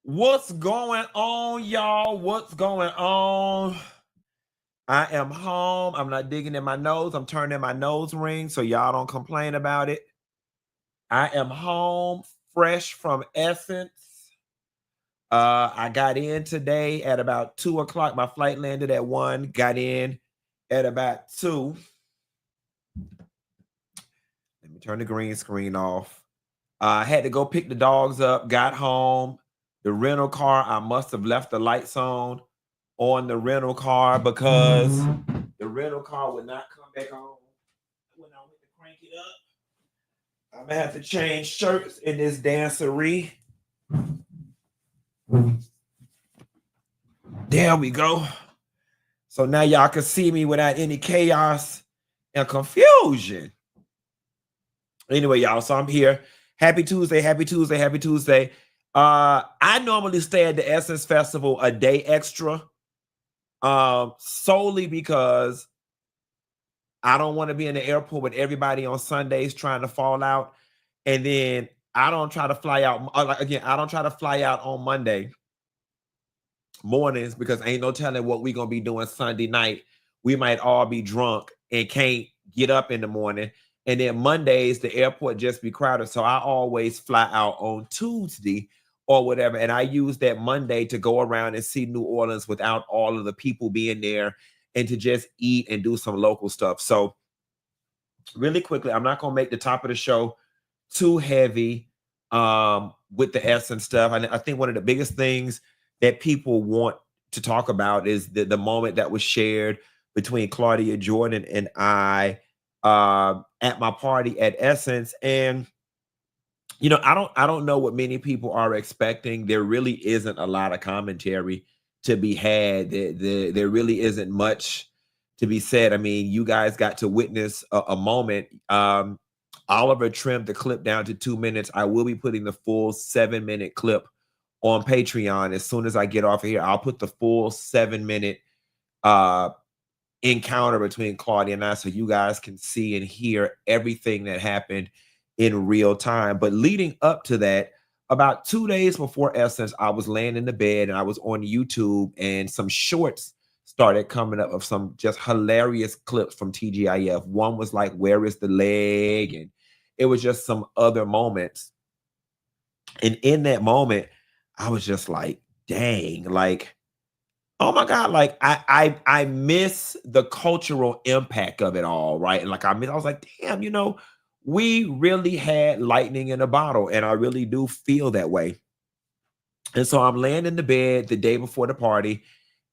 What's going on, y'all? What's going on? I am home. I'm not digging in my nose. I'm turning my nose ring so y'all don't complain about it. I am home, fresh from Essence. I got in today at about 2 o'clock. My flight landed at 1. Got in at about 2. Let me turn the green screen off. I had to go pick the dogs up. Got home. The rental car, I must have left the lights on the rental car because the rental car would not come back on when I went to crank it up. I'm gonna have to change shirts in this dancery. There we go. So now y'all can see me without any chaos and confusion. Anyway, y'all, so I'm here. Happy Tuesday, happy Tuesday, happy Tuesday. I normally stay at the Essence Festival a day extra. Solely because I don't want to be in the airport with everybody on Sundays trying to fall out. And then I don't try to fly out. I don't try to fly out on Monday mornings because ain't no telling what we're going to be doing Sunday night. We might all be drunk and can't get up in the morning. And then Mondays, the airport just be crowded. So I always fly out on Tuesday or whatever. And I use that Monday to go around and see New Orleans without all of the people being there and to just eat and do some local stuff. So really quickly, I'm not going to make the top of the show too heavy with the Essence stuff. I think one of the biggest things that people want to talk about is the moment that was shared between Claudia Jordan and I at my party at Essence. And you know, I don't know what many people are expecting. There really isn't a lot of commentary to be had. There really isn't much to be said. I mean, you guys got to witness a moment. Oliver trimmed the clip down to 2 minutes. I will be putting the full 7-minute clip on Patreon as soon as I get off of here. I'll put the full 7-minute encounter between Claudia and I so you guys can see and hear everything that happened in real time. But leading up to that, about 2 days before Essence, I was laying in the bed and I was on YouTube and some shorts started coming up of some just hilarious clips from TGIF. One was like, "Where is the leg?" And it was just some other moments. And in that moment, I was just like, dang, like, oh my God, like I miss the cultural impact of it all, right? And like I was like, damn, you know, we really had lightning in a bottle, and I really do feel that way. And so I'm laying in the bed the day before the party,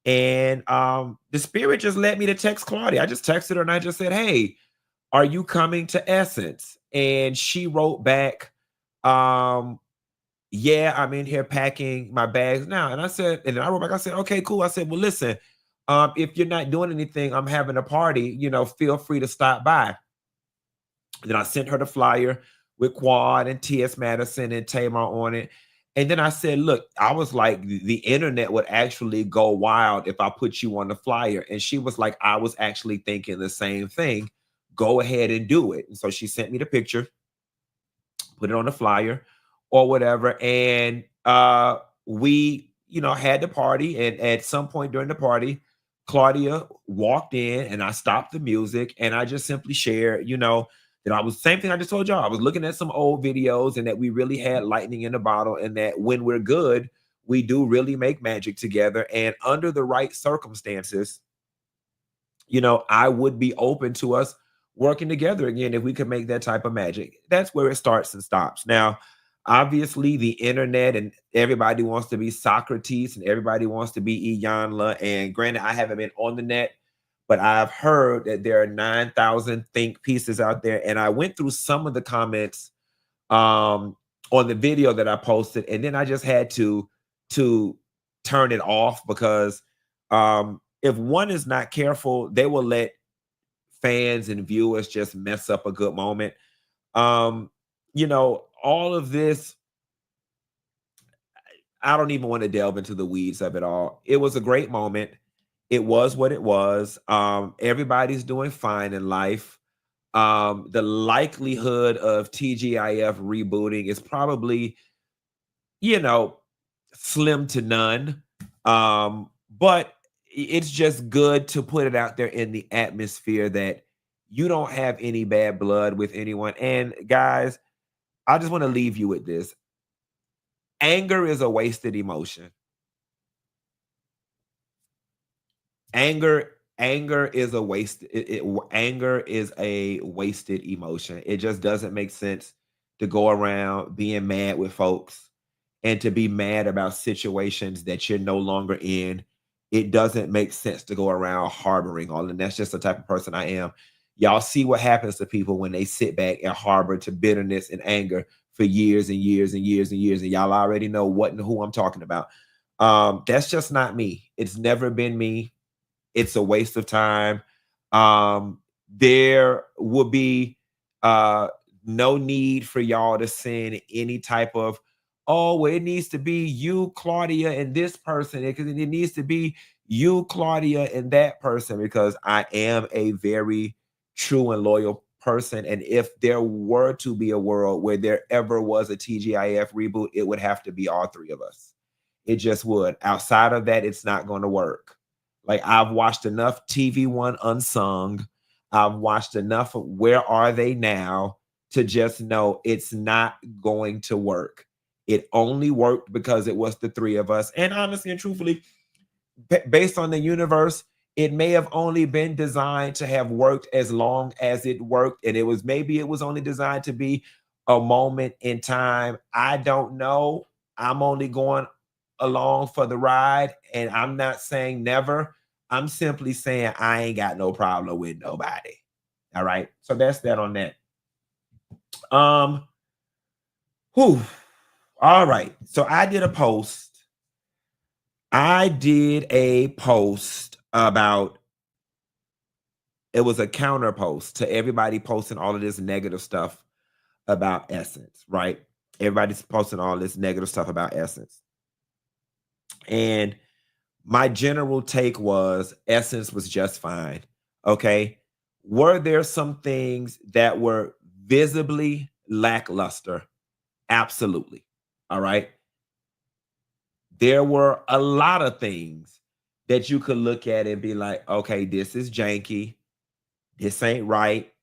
and the spirit just led me to text Claudia. I just texted her and I just said, "Hey, are you coming to Essence?" And she wrote back, "Yeah, I'm in here packing my bags now." And I said, and then I wrote back, I said, "Okay, cool." I said, "Well, listen, if you're not doing anything, I'm having a party, you know, feel free to stop by." Then I sent her the flyer with Quad and T.S. Madison and Tamar on it. And then I said, look, I was like, the internet would actually go wild if I put you on the flyer. And she was like, I was actually thinking the same thing. Go ahead and do it. And so she sent me the picture, put it on the flyer or whatever. And we, you know, had the party. And at some point during the party, Claudia walked in and I stopped the music and I just simply shared, you know, that I was same thing I just told y'all. I was looking at some old videos and that we really had lightning in the bottle and that when we're good, we do really make magic together. And under the right circumstances, you know, I would be open to us working together again if we could make that type of magic. That's where it starts and stops. Now, obviously, the internet and everybody wants to be Socrates and everybody wants to be Iyanla. And granted, I haven't been on the net, but I've heard that there are 9,000 think pieces out there. And I went through some of the comments on the video that I posted, and then I just had to turn it off because if one is not careful, they will let fans and viewers just mess up a good moment. You know, all of this, I don't even want to delve into the weeds of it all. It was a great moment. It was what it was. Everybody's doing fine in life. The likelihood of TGIF rebooting is probably, you know, slim to none. But it's just good to put it out there in the atmosphere that you don't have any bad blood with anyone. And guys, I just want to leave you with this. Anger is a wasted emotion. Anger is a waste. Anger is a wasted emotion. It just doesn't make sense to go around being mad with folks and to be mad about situations that you're no longer in. It doesn't make sense to go around harboring all, and that's just the type of person I am. Y'all see what happens to people when they sit back and harbor to bitterness and anger for years and years and years and years, and y'all already know what and who I'm talking about. That's just not me. It's never been me. It's a waste of time. There would be no need for y'all to send any type of, oh, well, it needs to be you, Claudia, and this person, because it needs to be you, Claudia, and that person, because I am a very true and loyal person. And if there were to be a world where there ever was a TGIF reboot, it would have to be all three of us. It just would. Outside of that, it's not going to work. Like, I've watched enough TV One Unsung. I've watched enough of Where Are They Now to just know it's not going to work. It only worked because it was the three of us. And honestly and truthfully, based on the universe, it may have only been designed to have worked as long as it worked. And it was only designed to be a moment in time. I don't know. I'm only going along for the ride. And I'm not saying never. I'm simply saying I ain't got no problem with nobody. All right. So that's that on that. Whew. All right. So I did a post about, it was a counter post to everybody posting all of this negative stuff about Essence, right? Everybody's posting all this negative stuff about Essence. And my general take was Essence was just fine. Okay. Were there some things that were visibly lackluster? Absolutely. All right. There were a lot of things that you could look at and be like, okay, this is janky. This ain't right.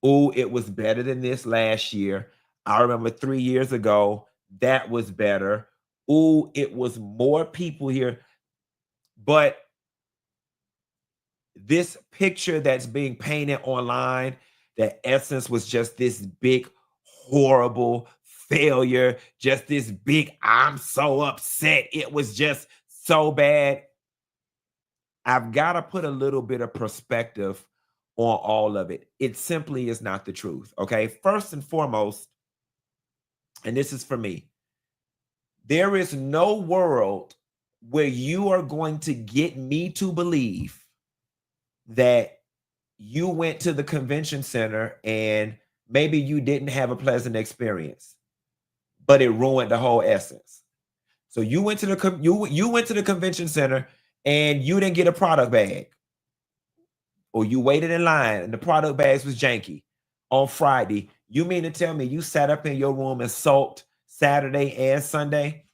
Oh, it was better than this last year. I remember 3 years ago, that was better. Oh, it was more people here. But this picture that's being painted online, that Essence was just this big, horrible failure, just this big, I'm so upset. It was just so bad. I've got to put a little bit of perspective on all of it. It simply is not the truth. Okay. First and foremost, and this is for me, there is no world where you are going to get me to believe that you went to the convention center and maybe you didn't have a pleasant experience, but it ruined the whole essence. So you went to the you went to the convention center and you didn't get a product bag, or you waited in line and the product bags was janky on Friday. You mean to tell me you sat up in your room and sulked Saturday and Sunday?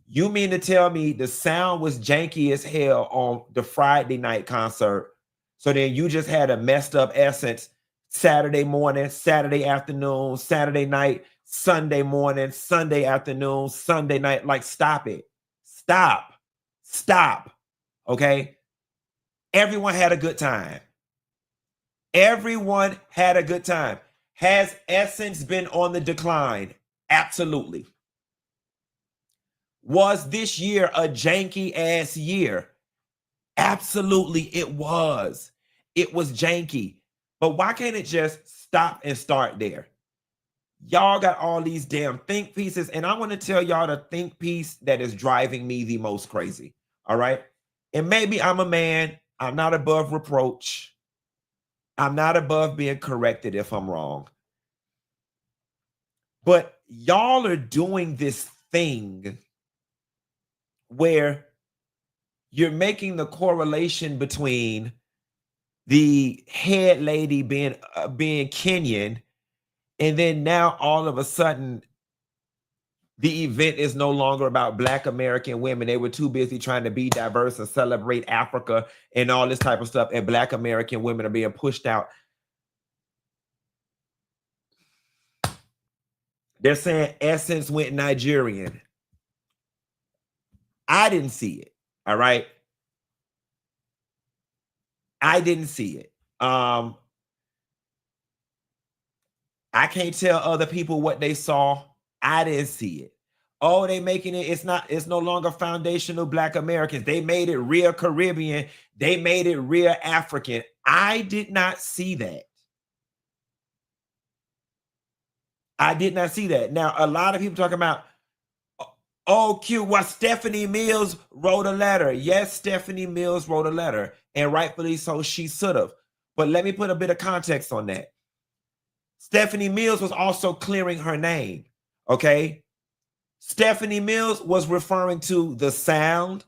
You mean to tell me the sound was janky as hell on the Friday night concert, so then you just had a messed up Essence Saturday morning, Saturday afternoon, Saturday night, Sunday morning, Sunday afternoon, Sunday night? Like, stop it. Stop. Okay? Everyone had a good time. Everyone had a good time. Has Essence been on the decline? Absolutely. Was this year a janky ass year? Absolutely, it was. It was janky. But why can't it just stop and start there? Y'all got all these damn think pieces, and I want to tell y'all the think piece that is driving me the most crazy. All right. And maybe I'm a man. I'm not above reproach. I'm not above being corrected if I'm wrong. But y'all are doing this thing where you're making the correlation between the head lady being Kenyan, and then now all of a sudden The event is no longer about Black American women. They were too busy trying to be diverse and celebrate Africa and all this type of stuff. And Black American women are being pushed out. They're saying Essence went Nigerian. I didn't see it. All right. I didn't see it. I can't tell other people what they saw. I didn't see it. Oh, they making it. It's no longer foundational Black Americans. They made it real Caribbean. They made it real African. I did not see that. I did not see that. Now, a lot of people talking about, oh, cute. Well, Stephanie Mills wrote a letter. Yes, Stephanie Mills wrote a letter. And rightfully so, she should have. But let me put a bit of context on that. Stephanie Mills was also clearing her name. Okay. Stephanie Mills was referring to the sound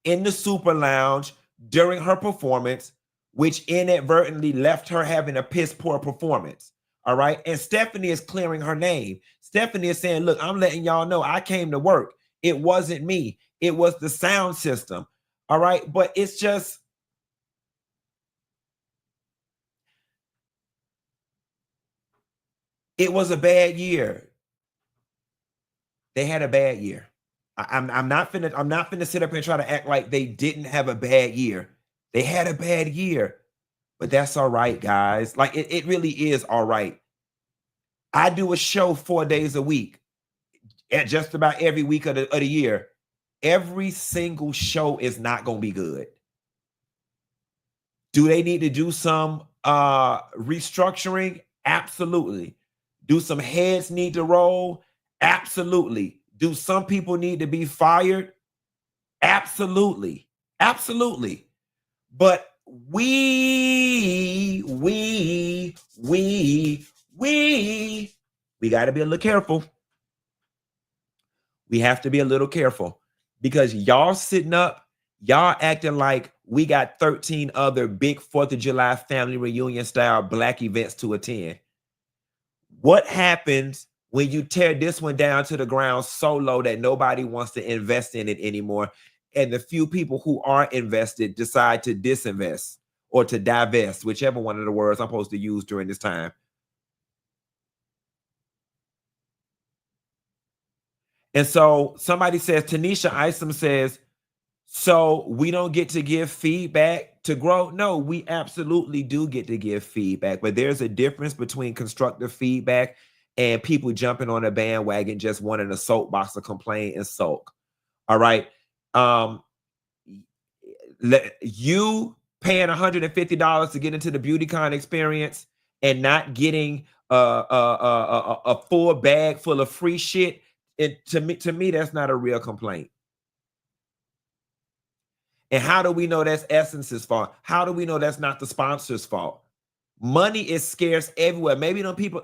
in the Super Lounge during her performance, which inadvertently left her having a piss poor performance. All right. And Stephanie is clearing her name. Stephanie is saying, look, I'm letting y'all know I came to work. It wasn't me. It was the sound system. All right. But it's just, it was a bad year. They had a bad year. I'm not finna sit up here and try to act like they didn't have a bad year. They had a bad year, but that's all right, guys. Like it really is all right. I do a show 4 days a week at just about every week of the year. Every single show is not going to be good. Do they need to do some restructuring? Absolutely. Do some heads need to roll? Absolutely. Do some people need to be fired? Absolutely. Absolutely. But we got to be a little careful. We have to be a little careful because y'all sitting up, y'all acting like we got 13 other big 4th of July family reunion style Black events to attend. What happens when you tear this one down to the ground so low that nobody wants to invest in it anymore, and the few people who are invested decide to disinvest or to divest, whichever one of the words I'm supposed to use during this time? And so somebody says, Tanisha Isom says, so we don't get to give feedback to grow? No, we absolutely do get to give feedback, but there's a difference between constructive feedback and people jumping on a bandwagon just wanting a soapbox to complain and sulk. All right. You paying $150 to get into the BeautyCon experience and not getting a full bag full of free shit, to me, that's not a real complaint. And how do we know that's Essence's fault? How do we know that's not the sponsor's fault? Money is scarce everywhere. Maybe them people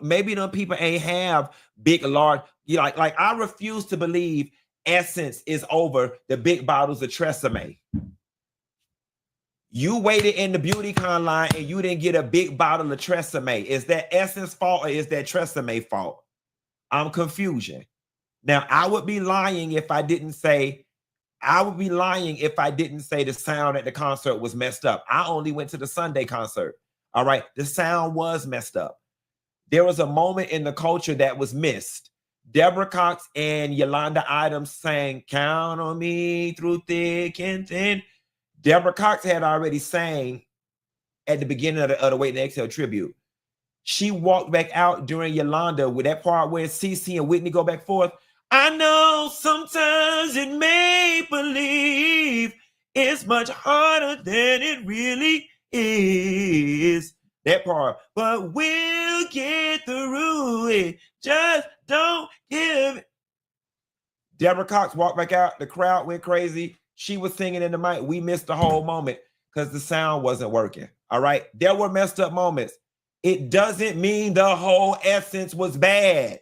ain't have big, large, like I refuse to believe Essence is over the big bottles of Tresemme. You waited in the BeautyCon line and you didn't get a big bottle of Tresemme. Is that Essence fault or is that Tresemme fault? I'm confusion. Now, I would be lying if I didn't say the sound at the concert was messed up. I only went to the Sunday concert. All right. The sound was messed up. There was a moment in the culture that was missed. Deborah Cox and Yolanda Adams sang "Count on Me Through Thick and Thin." Deborah Cox had already sang at the beginning of the Wait and Exhale tribute. She walked back out during Yolanda with that part where CeCe and Whitney go back forth. I know sometimes it make believe it's much harder than it really is. That part. But we'll get through it. Just don't give it. Deborah Cox walked back out. The crowd went crazy. She was singing in the mic. We missed the whole moment because the sound wasn't working. All right. There were messed up moments. It doesn't mean the whole Essence was bad.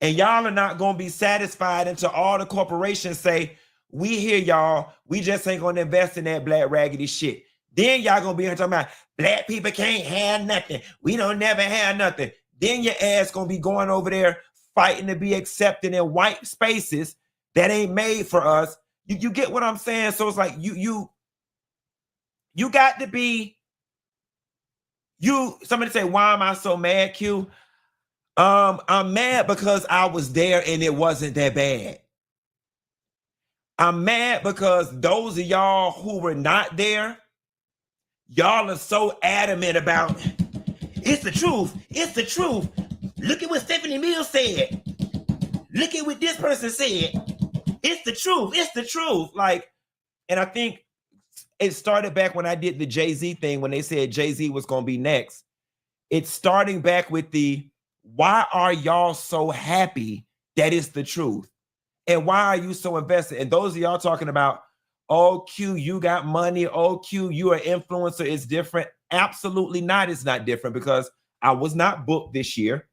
And y'all are not going to be satisfied until all the corporations say, we hear y'all, we just ain't going to invest in that black raggedy shit. Then y'all going to be here talking about black people can't have nothing. We don't never have nothing. Then your ass going to be going over there fighting to be accepted in white spaces that ain't made for us. You get what I'm saying? So it's like you got to be somebody say, why am I so mad, Q? I'm mad because I was there and it wasn't that bad. I'm mad because those of y'all who were not there, y'all are so adamant about it's the truth. It's the truth. Look at what Stephanie Mills said. Look at what this person said. It's the truth. It's the truth. Like, and I think it started back when I did the Jay-Z thing, when they said Jay-Z was going to be next. It's starting back with the, why are y'all so happy that it's the truth? And why are you so invested? And those of y'all talking about, oh, Q, you got money. Oh, Q, you are influencer. It's different. Absolutely not. It's not different because I was not booked this year.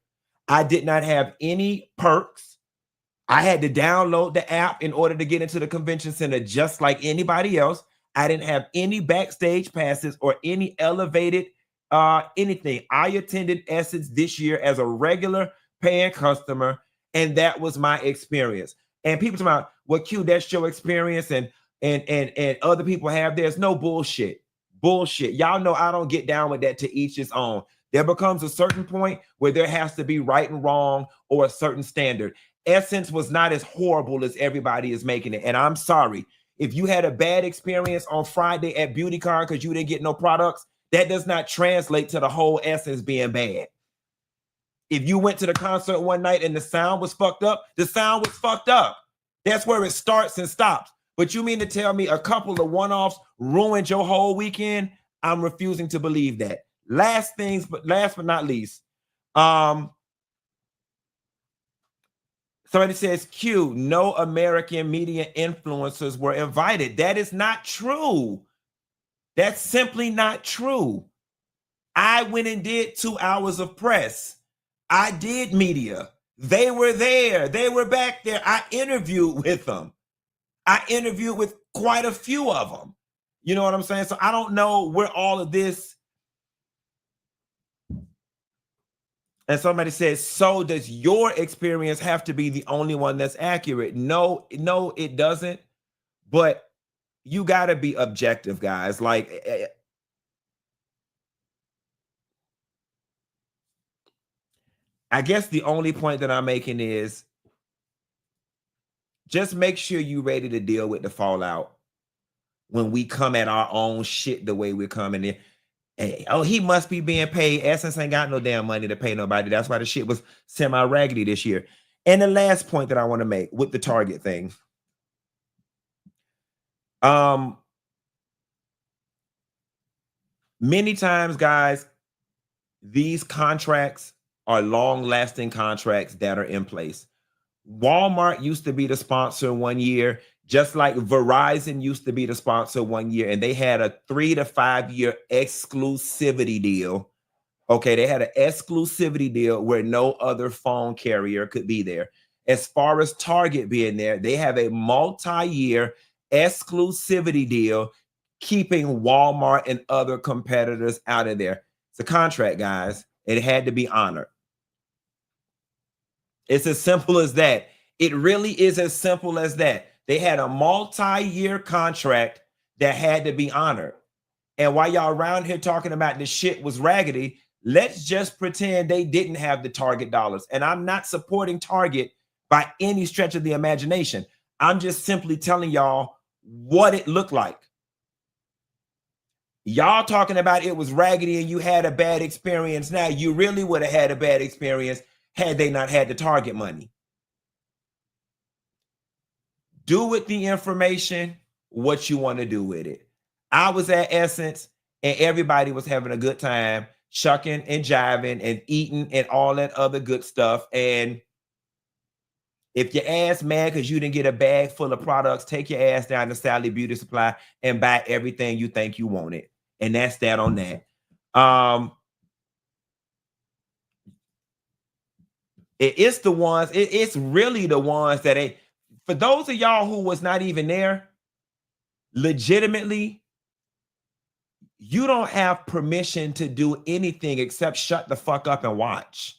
I did not have any perks. I had to download the app in order to get into the convention center just like anybody else. I didn't have any backstage passes or any elevated anything. I attended Essence this year as a regular paying customer, and that was my experience. And people talking about, well, Q, that's your experience, and other people have theirs. No bullshit. Bullshit. Y'all know I don't get down with that, to each his own. There becomes a certain point where there has to be right and wrong or a certain standard. Essence was not as horrible as everybody is making it. And I'm sorry. If you had a bad experience on Friday at BeautyCon because you didn't get no products, that does not translate to the whole Essence being bad. If you went to the concert one night and the sound was fucked up, the sound was fucked up. That's where it starts and stops. But you mean to tell me a couple of one-offs ruined your whole weekend? I'm refusing to believe that. Last but not least, somebody says, Q, no American media influencers were invited. That is not true. That's simply not true. I went and did 2 hours of press. I did media. They were there. They were back there. I interviewed with them. I interviewed with quite a few of them. You know what I'm saying? So I don't know where all of this. And somebody says, so does your experience have to be the only one that's accurate? No, it doesn't. But you got to be objective, guys. Like, I guess the only point that I'm making is just make sure you're ready to deal with the fallout when we come at our own shit the way we're coming in. Hey, oh, he must be being paid. Essence ain't got no damn money to pay nobody. That's why the shit was semi-raggedy this year. And the last point that I want to make with the Target thing. Many times, guys, these contracts are long-lasting contracts that are in place. Walmart used to be the sponsor 1 year, just like Verizon used to be the sponsor 1 year, and they had a 3 to 5 year exclusivity deal. Okay, they had an exclusivity deal where no other phone carrier could be there. As far as Target being there, they have a multi-year exclusivity deal, keeping Walmart and other competitors out of there. It's a contract, guys. It had to be honored. It's as simple as that. It really is as simple as that. They had a multi-year contract that had to be honored. And while y'all around here talking about this shit was raggedy, let's just pretend they didn't have the Target dollars. And I'm not supporting Target by any stretch of the imagination. I'm just simply telling y'all what it looked like. Y'all talking about it was raggedy and you had a bad experience. Now, you really would have had a bad experience had they not had the Target money. Do with the information what you want to do with it. I was at Essence and everybody was having a good time, shucking and jiving and eating and all that other good stuff. And if your ass mad because you didn't get a bag full of products, take your ass down to Sally Beauty Supply and buy everything you think you wanted. And that's that on that. It's the ones, it's really the ones that for those of y'all who was not even there, legitimately, you don't have permission to do anything except shut the fuck up and watch.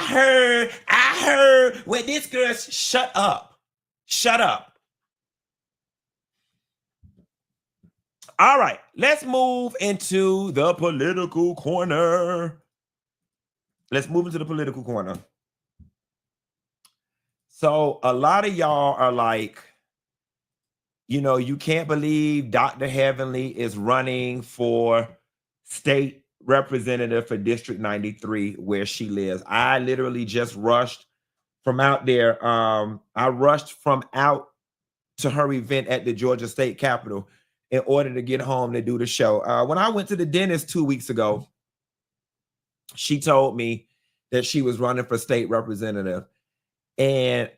I heard when this girl, shut up. Shut up. All right, let's move into the political corner. Let's move into the political corner. So a lot of y'all are like, you know, you can't believe Dr. Heavenly is running for state representative for District 93, where she lives. I literally just rushed from out there. I rushed from out to her event at the Georgia State Capitol in order to get home to do the show. When I went to the dentist 2 weeks ago, she told me that she was running for state representative. And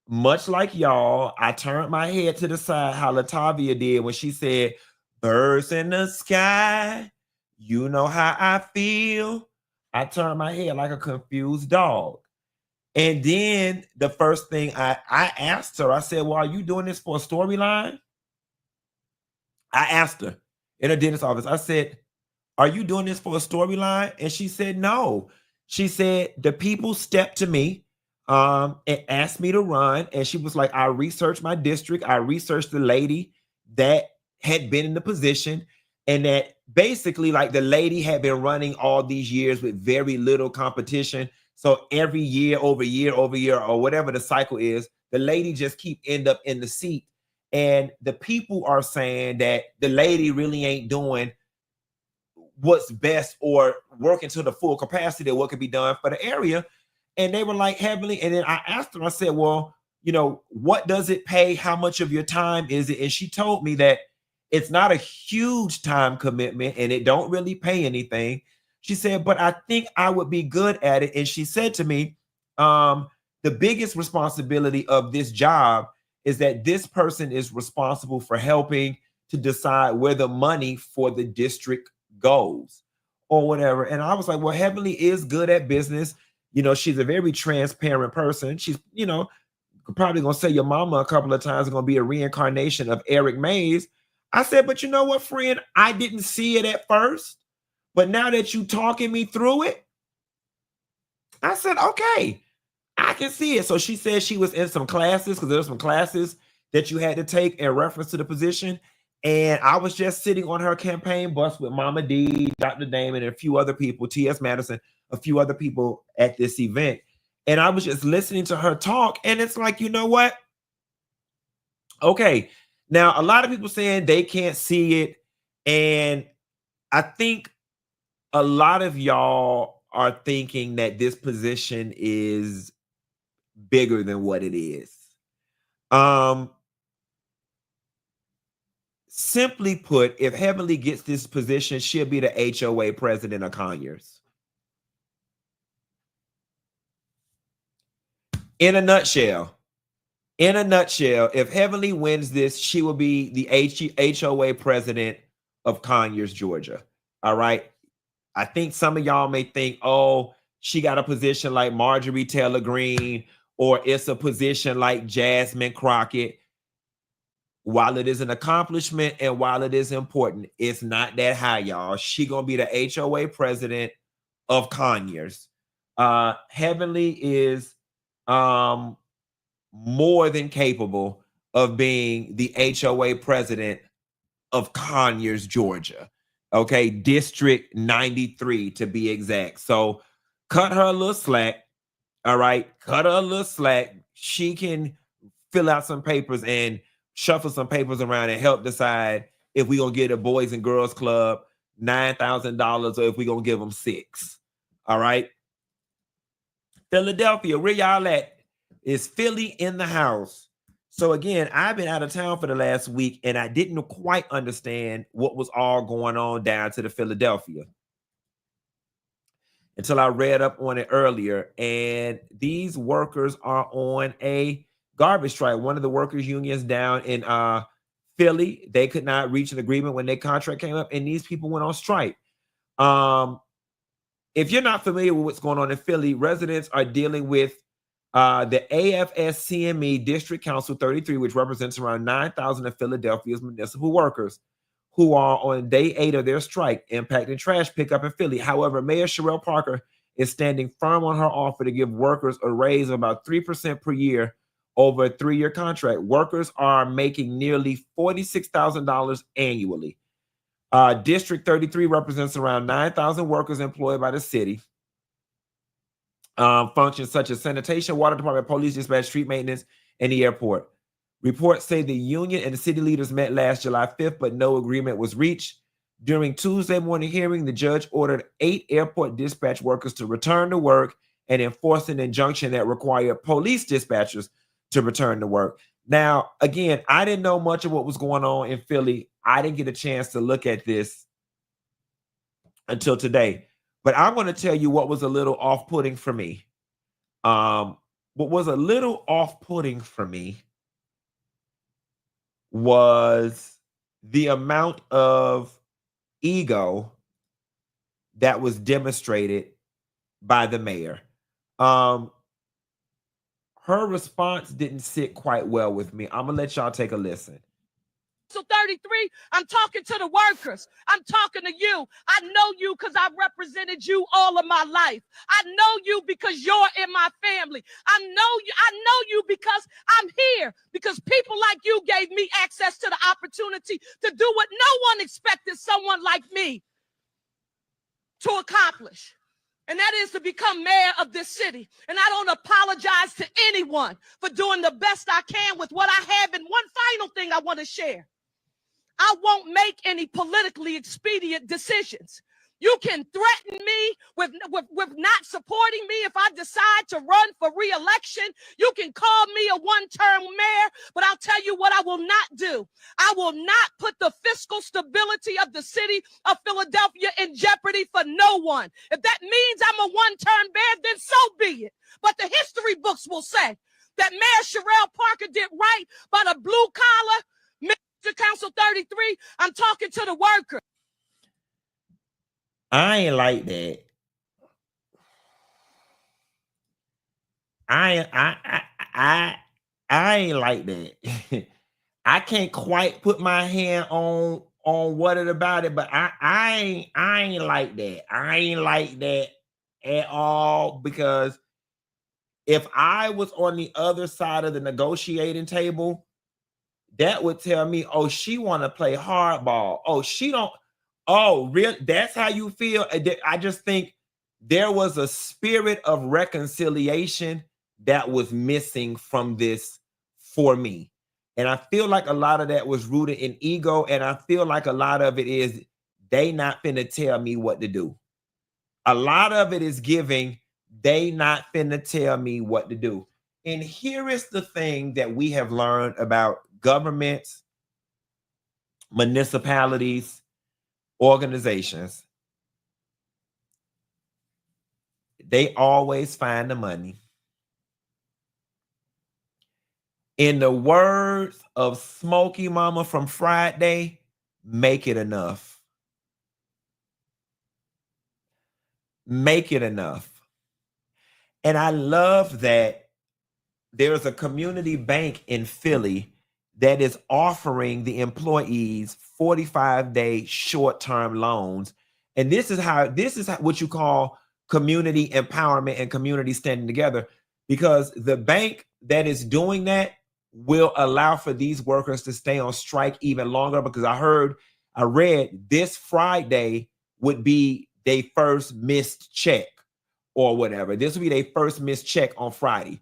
much like y'all, I turned my head to the side, how Latavia did when she said, birds in the sky, you know how I feel. I turned my head like a confused dog. And then the first thing I asked her, I said, well, are you doing this for a storyline? I asked her in her dentist office, I said, are you doing this for a storyline? And she said, no. She said, the people stepped to me and asked me to run. And she was like, I researched my district. I researched the lady that had been in the position, and that basically like the lady had been running all these years with very little competition. So every year, over year, or whatever the cycle is, the lady just end up in the seat. And the people are saying that the lady really ain't doing what's best or working to the full capacity of what could be done for the area. And they were like, Heavenly. And then I asked her, I said, well, you know, what does it pay? How much of your time is it? And she told me that it's not a huge time commitment and it don't really pay anything. She said, but I think I would be good at it. And she said to me, the biggest responsibility of this job is that this person is responsible for helping to decide where the money for the district goes or whatever. And I was like, well, Heavenly is good at business. You know, she's a very transparent person. She's, you know, probably gonna say your mama a couple of times, gonna be a reincarnation of Eric Mays. I said, but you know what, friend? I didn't see it at first, but now that you talking me through it, I said, okay, I can see it. So she said she was in some classes, because there were some classes that you had to take in reference to the position. And I was just sitting on her campaign bus with Mama D, Dr. Damon, and a few other people, T.S. Madison, a few other people at this event. And I was just listening to her talk. And it's like, you know what? Okay. Now, a lot of people saying they can't see it. And I think a lot of y'all are thinking that this position is bigger than what it is. Simply put, if Heavenly gets this position, she'll be the HOA president of Conyers. In a nutshell, if Heavenly wins this, she will be the HOA president of Conyers, Georgia. All right. I think some of y'all may think, oh, she got a position like Marjorie Taylor Greene, or it's a position like Jasmine Crockett. While it is an accomplishment and while it is important, it's not that high, y'all. She gonna be the HOA president of Conyers. Heavenly is more than capable of being the HOA president of Conyers, Georgia. Okay, District 93 to be exact. So cut her a little slack. All right, cut her a little slack. She can fill out some papers and shuffle some papers around and help decide if we're going to get a Boys and Girls Club $9,000 or if we're going to give them $6,000. All right. Philadelphia, where y'all at? Is Philly in the house? So again, I've been out of town for the last week and I didn't quite understand what was all going on down to the Philadelphia until I read up on it earlier. And these workers are on a garbage strike. One of the workers' unions down in Philly, they could not reach an agreement when their contract came up, and these people went on strike. If you're not familiar with what's going on in Philly, residents are dealing with the AFSCME District Council 33, which represents around 9,000 of Philadelphia's municipal workers, who are on day 8 of their strike, impacting trash pickup in Philly. However, Mayor Sherelle Parker is standing firm on her offer to give workers a raise of about 3% per year over a 3-year contract. Workers are making nearly $46,000 annually. District 33 represents around 9,000 workers employed by the city. Functions such as sanitation, water department, police dispatch, street maintenance, and the airport. Reports say the union and the city leaders met last July 5th, but no agreement was reached. During Tuesday morning hearing, the judge ordered 8 airport dispatch workers to return to work and enforced an injunction that required police dispatchers to return to work. Now, again, I didn't know much of what was going on in Philly. I didn't get a chance to look at this until today. But I'm going to tell you what was a little off-putting for me. What was a little off-putting for me was the amount of ego that was demonstrated by the mayor. Her response didn't sit quite well with me. I'm going to let y'all take a listen. So 33, I'm talking to the workers. I'm talking to you. I know you because I've represented you all of my life. I know you because you're in my family. I know you because I'm here, because people like you gave me access to the opportunity to do what no one expected someone like me to accomplish. And that is to become mayor of this city. And I don't apologize to anyone for doing the best I can with what I have. And one final thing I want to share. I won't make any politically expedient decisions. You can threaten me with not supporting me if I decide to run for re-election. You can call me a one-term mayor, but I'll tell you what I will not do. I will not put the fiscal stability of the city of Philadelphia in jeopardy for no one. If that means I'm a one-term mayor, then so be it. But the history books will say that Mayor Sherrell Parker did right by the blue-collar Council 33. I'm talking to the workers. I ain't like that. I ain't like that. I can't quite put my hand on what it about it, but I ain't like that. I ain't like that at all, because if I was on the other side of the negotiating table, that would tell me, oh, she want to play hardball. Oh, she don't. Oh, really? That's how you feel? I just think there was a spirit of reconciliation that was missing from this for me. And I feel like a lot of that was rooted in ego. And I feel like a lot of it is they not finna tell me what to do. A lot of it is giving, they not finna tell me what to do. And here is the thing that we have learned about governments, municipalities, organizations. They always find the money. In the words of Smokey Mama from Friday, make it enough. Make it enough. And I love that there's a community bank in Philly that is offering the employees 45-day short-term loans. And this is what you call community empowerment and community standing together, because the bank that is doing that will allow for these workers to stay on strike even longer, because I read this Friday would be their first missed check or whatever. This will be their first missed check on Friday.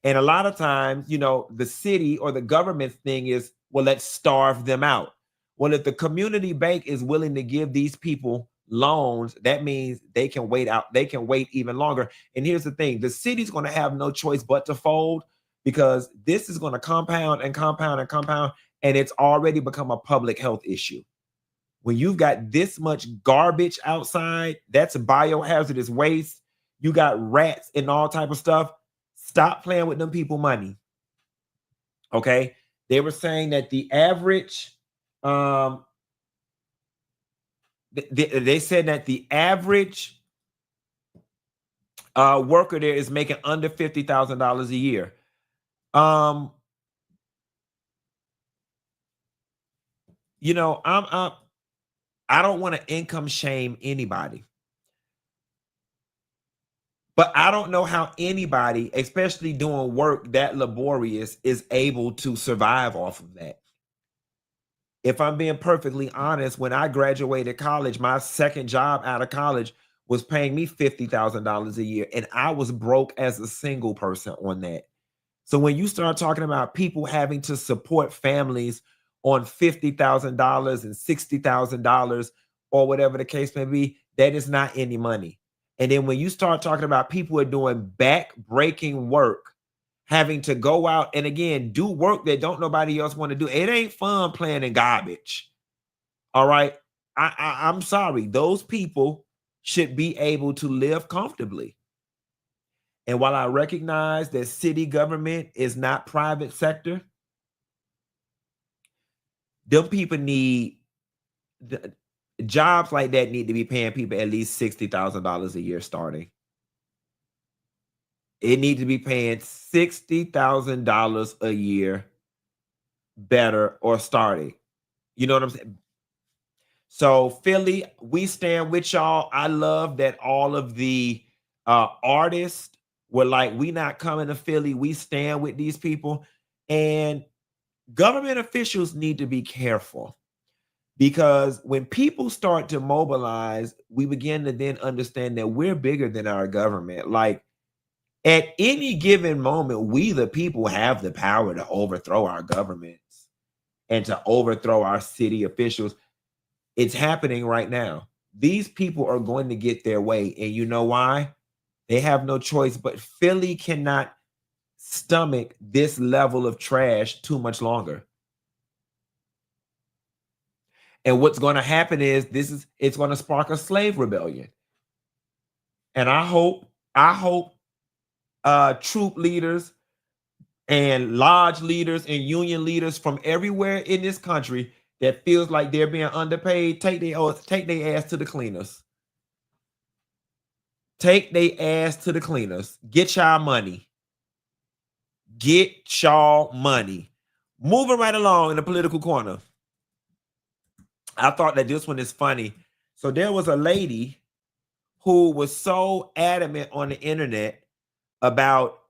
And a lot of times, the city or the government thing is, well, let's starve them out. Well, if the community bank is willing to give these people loans, that means they can wait out. They can wait even longer. And here's the thing. The city's going to have no choice but to fold, because this is going to compound and compound and compound. And it's already become a public health issue. When you've got this much garbage outside, that's biohazardous waste. You got rats and all type of stuff. Stop playing with them people money. Okay. They were saying that the average, they said that the average worker there is making under $50,000 a year. I don't want to income shame anybody. But I don't know how anybody, especially doing work that laborious, is able to survive off of that. If I'm being perfectly honest, when I graduated college, my second job out of college was paying me $50,000 a year, and I was broke as a single person on that. So when you start talking about people having to support families on $50,000 and $60,000 or whatever the case may be, that is not any money. And then when you start talking about people who are doing back-breaking work, having to go out and again do work that don't nobody else want to do, it ain't fun playing in garbage. All right, I'm sorry, those people should be able to live comfortably. And while I recognize that city government is not private sector, them people need jobs like that need to be paying people at least $60,000 a year starting. It needs to be paying $60,000 a year better or starting. You know what I'm saying? So Philly, we stand with y'all. I love that all of the artists were like, we not coming to Philly. We stand with these people. And government officials need to be careful, because when people start to mobilize, we begin to then understand that we're bigger than our government. Like at any given moment, we the people have the power to overthrow our governments and to overthrow our city officials. It's happening right now. These people are going to get their way. And you know why? They have no choice. But Philly cannot stomach this level of trash too much longer. And what's going to happen is it's going to spark a slave rebellion. And I hope troop leaders and lodge leaders and union leaders from everywhere in this country that feels like they're being underpaid, take their ass to the cleaners. Take their ass to the cleaners. Get y'all money. Get y'all money. Moving right along in the political corner. I thought that this one is funny. So there was a lady who was so adamant on the internet about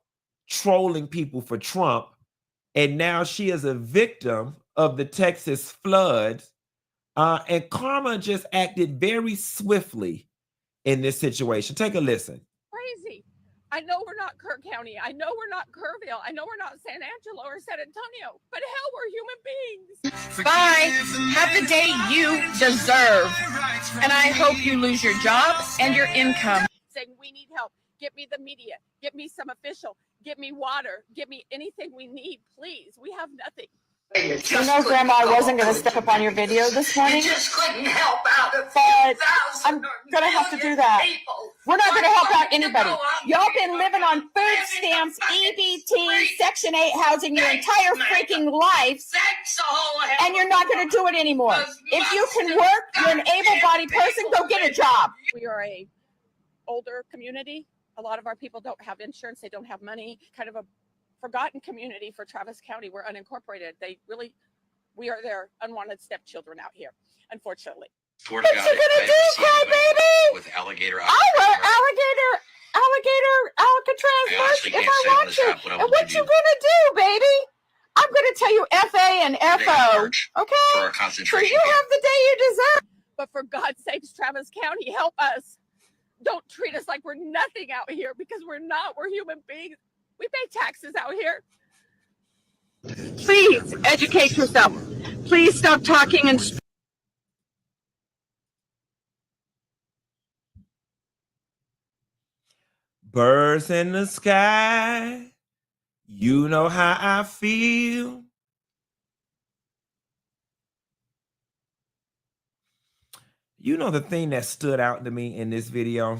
trolling people for Trump, and now she is a victim of the Texas floods. And karma just acted very swiftly in this situation. Take a listen. Crazy. I know we're not Kirk County. I know we're not Kerrville. I know we're not San Angelo or San Antonio. But hell, we're human beings. Bye. Have the day you deserve. And I hope you lose your job and your income. Saying we need help. Get me the media. Get me some official. Get me water. Get me anything we need, please. We have nothing. You know, Grandma, I wasn't going to step up on your video this morning, but I'm going to have to do that. We're not going to help out anybody. Y'all been living on food stamps, EBT, Section 8 housing your entire freaking life, and you're not going to do it anymore. If you can work, you're an able-bodied person, go get a job. We are a older community. A lot of our people don't have insurance. They don't have money. Kind of a forgotten community for Travis County. We're unincorporated. We are their unwanted stepchildren out here, unfortunately. What you gonna do, crybaby? With alligator. I'll wear Alcatraz merch if I want to. And what you gonna do, baby? I'm gonna tell you FA and FO, okay? So you have the day you deserve. But for God's sakes, Travis County, help us. Don't treat us like we're nothing out here, because we're not. We're human beings. We pay taxes out here. Please educate yourself. Please stop talking and Birds in the sky. You know how I feel. You know the thing that stood out to me in this video?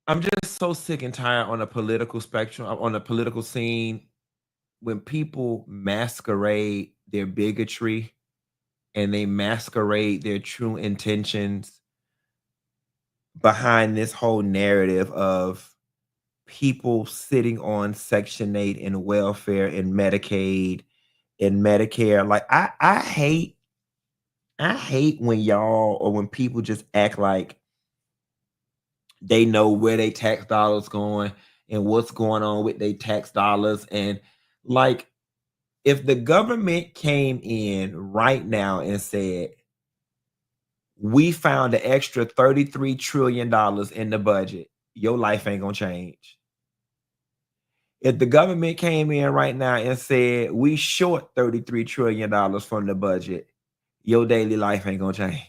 I'm just so sick and tired on a political spectrum, on a political scene, when people masquerade their bigotry and they masquerade their true intentions behind this whole narrative of people sitting on Section 8 and welfare and Medicaid and Medicare. Like I hate when y'all or when people just act like they know where they tax dollars going and what's going on with their tax dollars. And like, if the government came in right now and said, we found an extra $33 trillion in the budget, your life ain't gonna change. If the government came in right now and said, we short $33 trillion from the budget, your daily life ain't gonna change.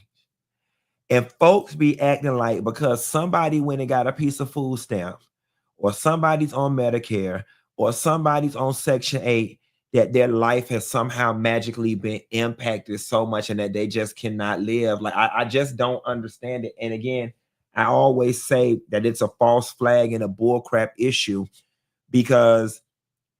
And folks be acting like because somebody went and got a piece of food stamps, or somebody's on Medicare, or somebody's on Section 8, that their life has somehow magically been impacted so much and that they just cannot live. Like, I just don't understand it. And again, I always say that it's a false flag and a bullcrap issue, because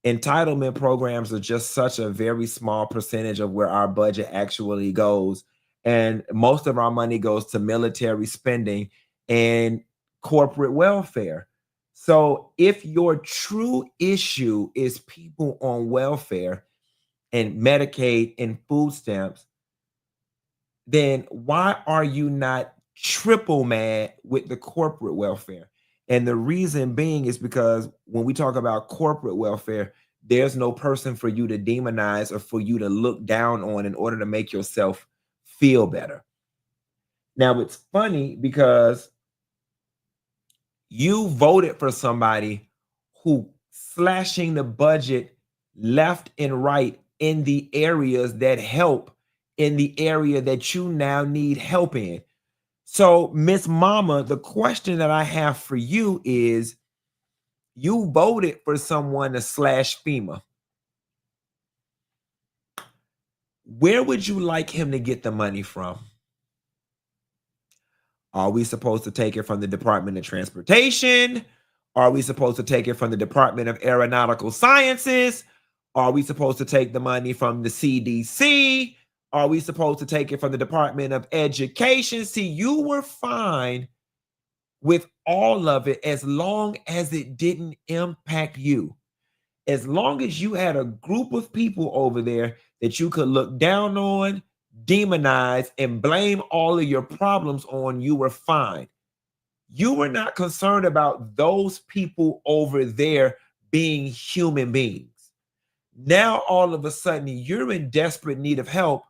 entitlement programs are just such a very small percentage of where our budget actually goes. And most of our money goes to military spending and corporate welfare. So if your true issue is people on welfare and Medicaid and food stamps, then why are you not triple mad with the corporate welfare? And the reason being is because when we talk about corporate welfare, there's no person for you to demonize or for you to look down on in order to make yourself feel better. Now, it's funny because you voted for somebody who slashing the budget left and right in the areas that help, in the area that you now need help in. So, Miss Mama, the question that I have for you is, you voted for someone to slash FEMA. Where would you like him to get the money from? Are we supposed to take it from the Department of Transportation? Are we supposed to take it from the Department of Aeronautical Sciences? Are we supposed to take the money from the CDC? Are we supposed to take it from the Department of Education? See, you were fine with all of it as long as it didn't impact you. As long as you had a group of people over there that you could look down on, demonize, and blame all of your problems on, you were fine. You were not concerned about those people over there being human beings. Now, all of a sudden, you're in desperate need of help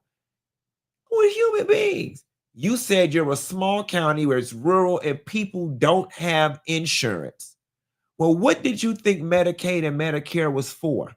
with human beings. You said you're a small county where it's rural and people don't have insurance. Well, what did you think Medicaid and Medicare was for?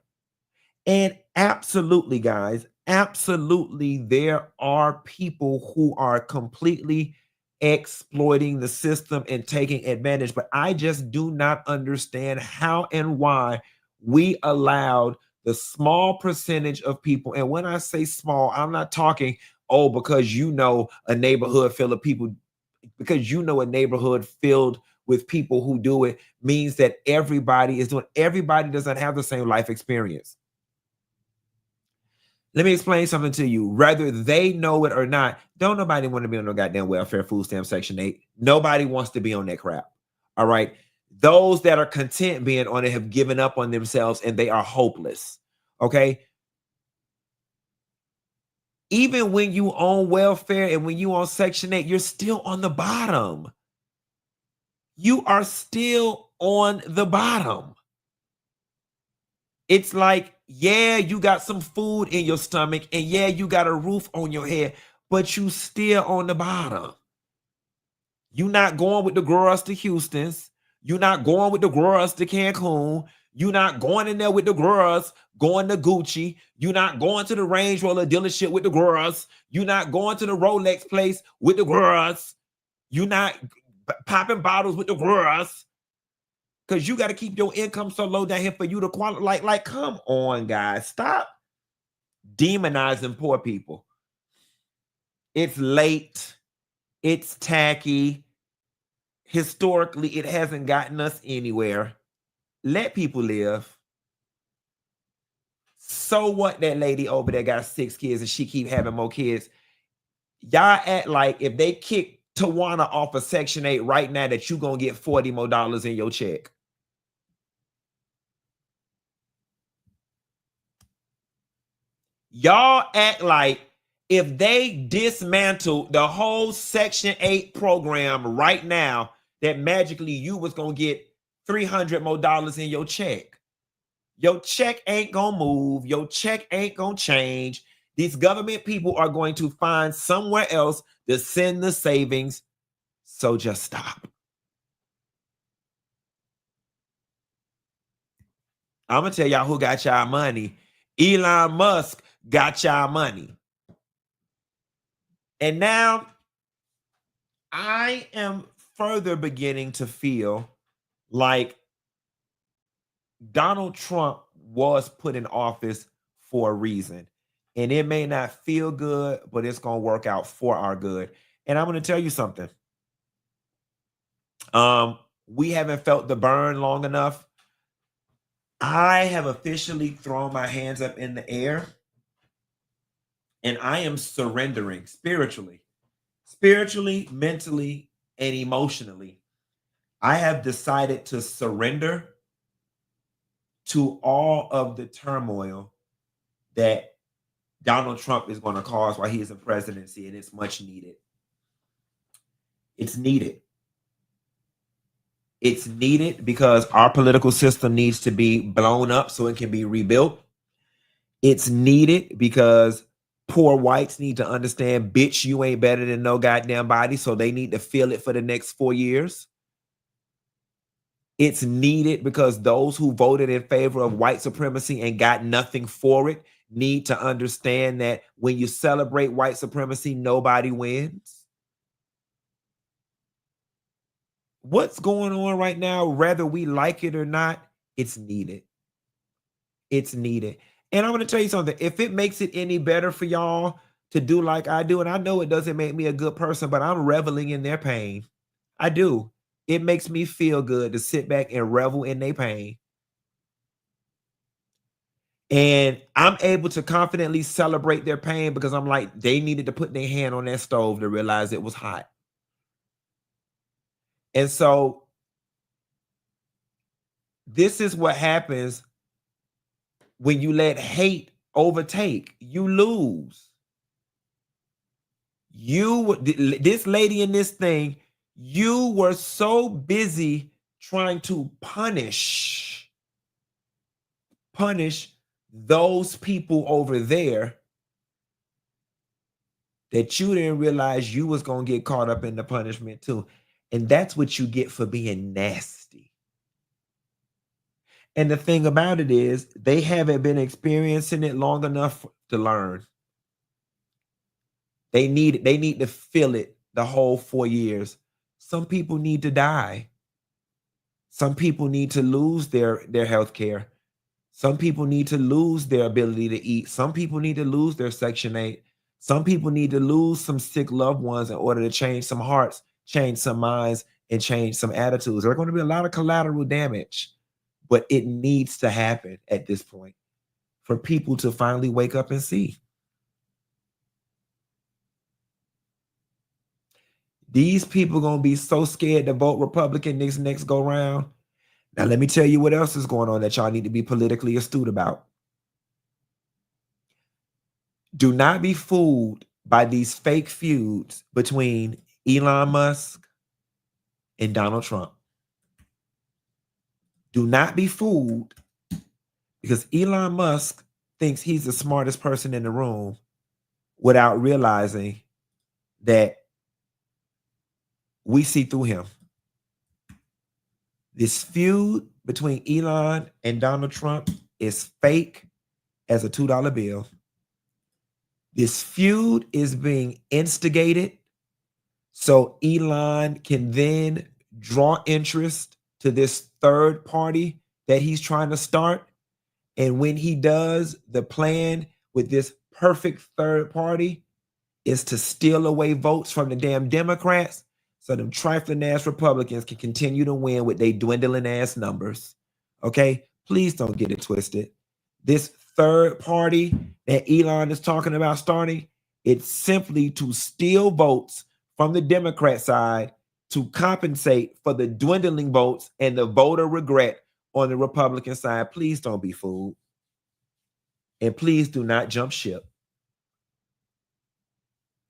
And absolutely, guys, absolutely, there are people who are completely exploiting the system and taking advantage. But I just do not understand how and why we allowed the small percentage of people. And when I say small, I'm not talking, oh, because you know a neighborhood full of people, because you know a neighborhood filled with people who do it means that everybody is doing. Everybody doesn't have the same life experience. Let me explain something to you. Whether they know it or not, don't nobody want to be on no goddamn welfare, food stamp, Section 8. Nobody wants to be on that crap. All right. Those that are content being on it have given up on themselves and they are hopeless. Okay. Even when you on welfare and when you on Section 8, you're still on the bottom. You are still on the bottom. It's like, yeah, you got some food in your stomach and yeah, you got a roof on your head, but you still on the bottom. You're not going with the girls to Houston's. You're not going with the girls to Cancun. You're not going in there with the girls going to Gucci. You're not going to the Range Rover dealership with the girls. You're not going to the Rolex place with the girls. You're not popping bottles with the girls. Because you got to keep your income so low down here for you to qualify. Like, come on, guys. Stop demonizing poor people. It's late. It's tacky. Historically, it hasn't gotten us anywhere. Let people live. So what that lady over there got 6 kids and she keep having more kids. Y'all act like if they kick Tawana off of Section 8 right now that you're going to get $40 more in your check. Y'all act like if they dismantle the whole Section 8 program right now, that magically you was going to get $300 more in your check. Your check ain't going to move. Your check ain't going to change. These government people are going to find somewhere else to send the savings. So just stop. I'm going to tell y'all who got y'all money. Elon Musk got y'all money. And now I am further beginning to feel like Donald Trump was put in office for a reason. And it may not feel good, but it's going to work out for our good. And I'm going to tell you something. We haven't felt the burn long enough. I have officially thrown my hands up in the air. And I am surrendering spiritually, mentally, and emotionally. I have decided to surrender to all of the turmoil that Donald Trump is going to cause while he is in presidency, and it's much needed. It's needed. It's needed because our political system needs to be blown up so it can be rebuilt. It's needed because poor whites need to understand, bitch, you ain't better than no goddamn body, so they need to feel it for the next 4 years. It's needed because those who voted in favor of white supremacy and got nothing for it need to understand that when you celebrate white supremacy, nobody wins. What's going on right now, whether we like it or not, it's needed. It's needed. And I'm going to tell you something. If it makes it any better for y'all to do like I do, and I know it doesn't make me a good person, but I'm reveling in their pain. I do. It makes me feel good to sit back and revel in their pain. And I'm able to confidently celebrate their pain because I'm like, they needed to put their hand on that stove to realize it was hot. And so this is what happens when you let hate overtake. You lose. This lady in this thing, you were so busy trying to punish those people over there that you didn't realize you was going to get caught up in the punishment too. And that's what you get for being nasty. And the thing about it is they haven't been experiencing it long enough to learn. They need to feel it the whole 4 years. Some people need to die. Some people need to lose their health care. Some people need to lose their ability to eat. Some people need to lose their Section 8. Some people need to lose some sick loved ones in order to change some hearts, change some minds, and change some attitudes. There's going to be a lot of collateral damage, but it needs to happen at this point for people to finally wake up and see. These people are going to be so scared to vote Republican this next go round. Now, let me tell you what else is going on that y'all need to be politically astute about. Do not be fooled by these fake feuds between Elon Musk and Donald Trump. Do not be fooled because Elon Musk thinks he's the smartest person in the room without realizing that we see through him. This feud between Elon and Donald Trump is fake as a $2 bill. This feud is being instigated so Elon can then draw interest to this third party that he's trying to start. And when he does, the plan with this perfect third party is to steal away votes from the damn Democrats so them trifling ass Republicans can continue to win with their dwindling ass numbers. Okay? Please don't get it twisted. This third party that Elon is talking about starting, it's simply to steal votes from the Democrat side to compensate for the dwindling votes and the voter regret on the Republican side. Please don't be fooled. And please do not jump ship.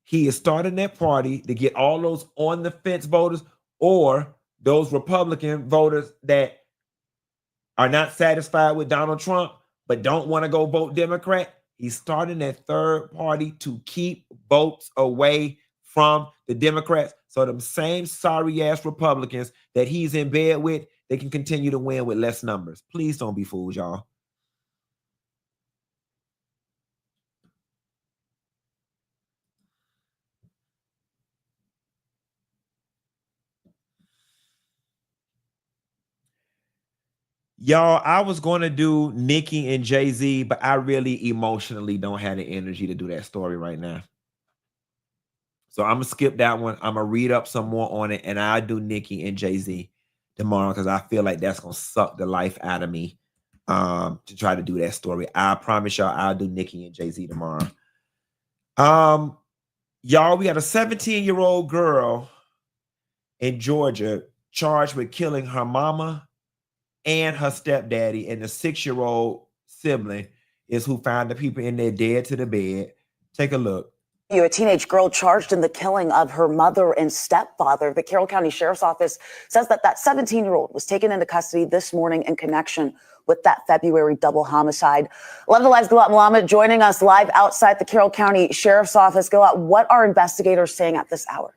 He is starting that party to get all those on the fence voters or those Republican voters that are not satisfied with Donald Trump but don't want to go vote Democrat. He's starting that third party to keep votes away from the Democrats. So them same sorry ass Republicans that he's in bed with, they can continue to win with less numbers. Please don't be fools, y'all. Y'all, I was going to do Nicki and Jay-Z, but I really emotionally don't have the energy to do that story right now. So I'm going to skip that one. I'm going to read up some more on it, and I'll do Nicki and Jay-Z tomorrow because I feel like that's going to suck the life out of me to try to do that story. I promise y'all I'll do Nicki and Jay-Z tomorrow. Y'all, we got a 17-year-old girl in Georgia charged with killing her mama and her stepdaddy, and the 6-year-old sibling is who found the people in there dead to the bed. Take a look. A teenage girl charged in the killing of her mother and stepfather. The Carroll County Sheriff's Office says that 17-year-old was taken into custody this morning in connection with that February double homicide. 11 Lives, Gilat Malama joining us live outside the Carroll County Sheriff's Office. Gilat, what are investigators saying at this hour?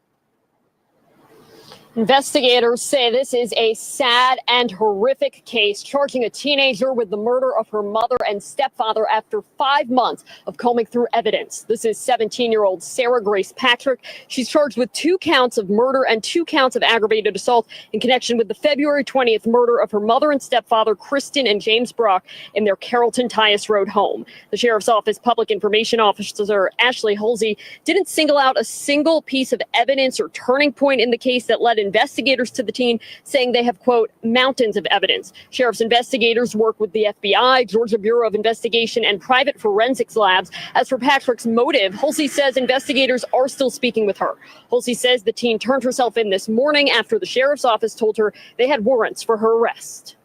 Investigators say this is a sad and horrific case, charging a teenager with the murder of her mother and stepfather after 5 months of combing through evidence. This is 17-year-old Sarah Grace Patrick. She's charged with 2 counts of murder and 2 counts of aggravated assault in connection with the February 20th murder of her mother and stepfather, Kristen and James Brock, in their Carrollton Tyus Road home. The Sheriff's Office Public Information Officer Ashley Halsey didn't single out a single piece of evidence or turning point in the case that led investigators to the teen, saying they have, quote, mountains of evidence. Sheriff's investigators work with the FBI, Georgia Bureau of Investigation, and private forensics labs. As for Patrick's motive, Halsey says investigators are still speaking with her. Halsey says the teen turned herself in this morning after the sheriff's office told her they had warrants for her arrest.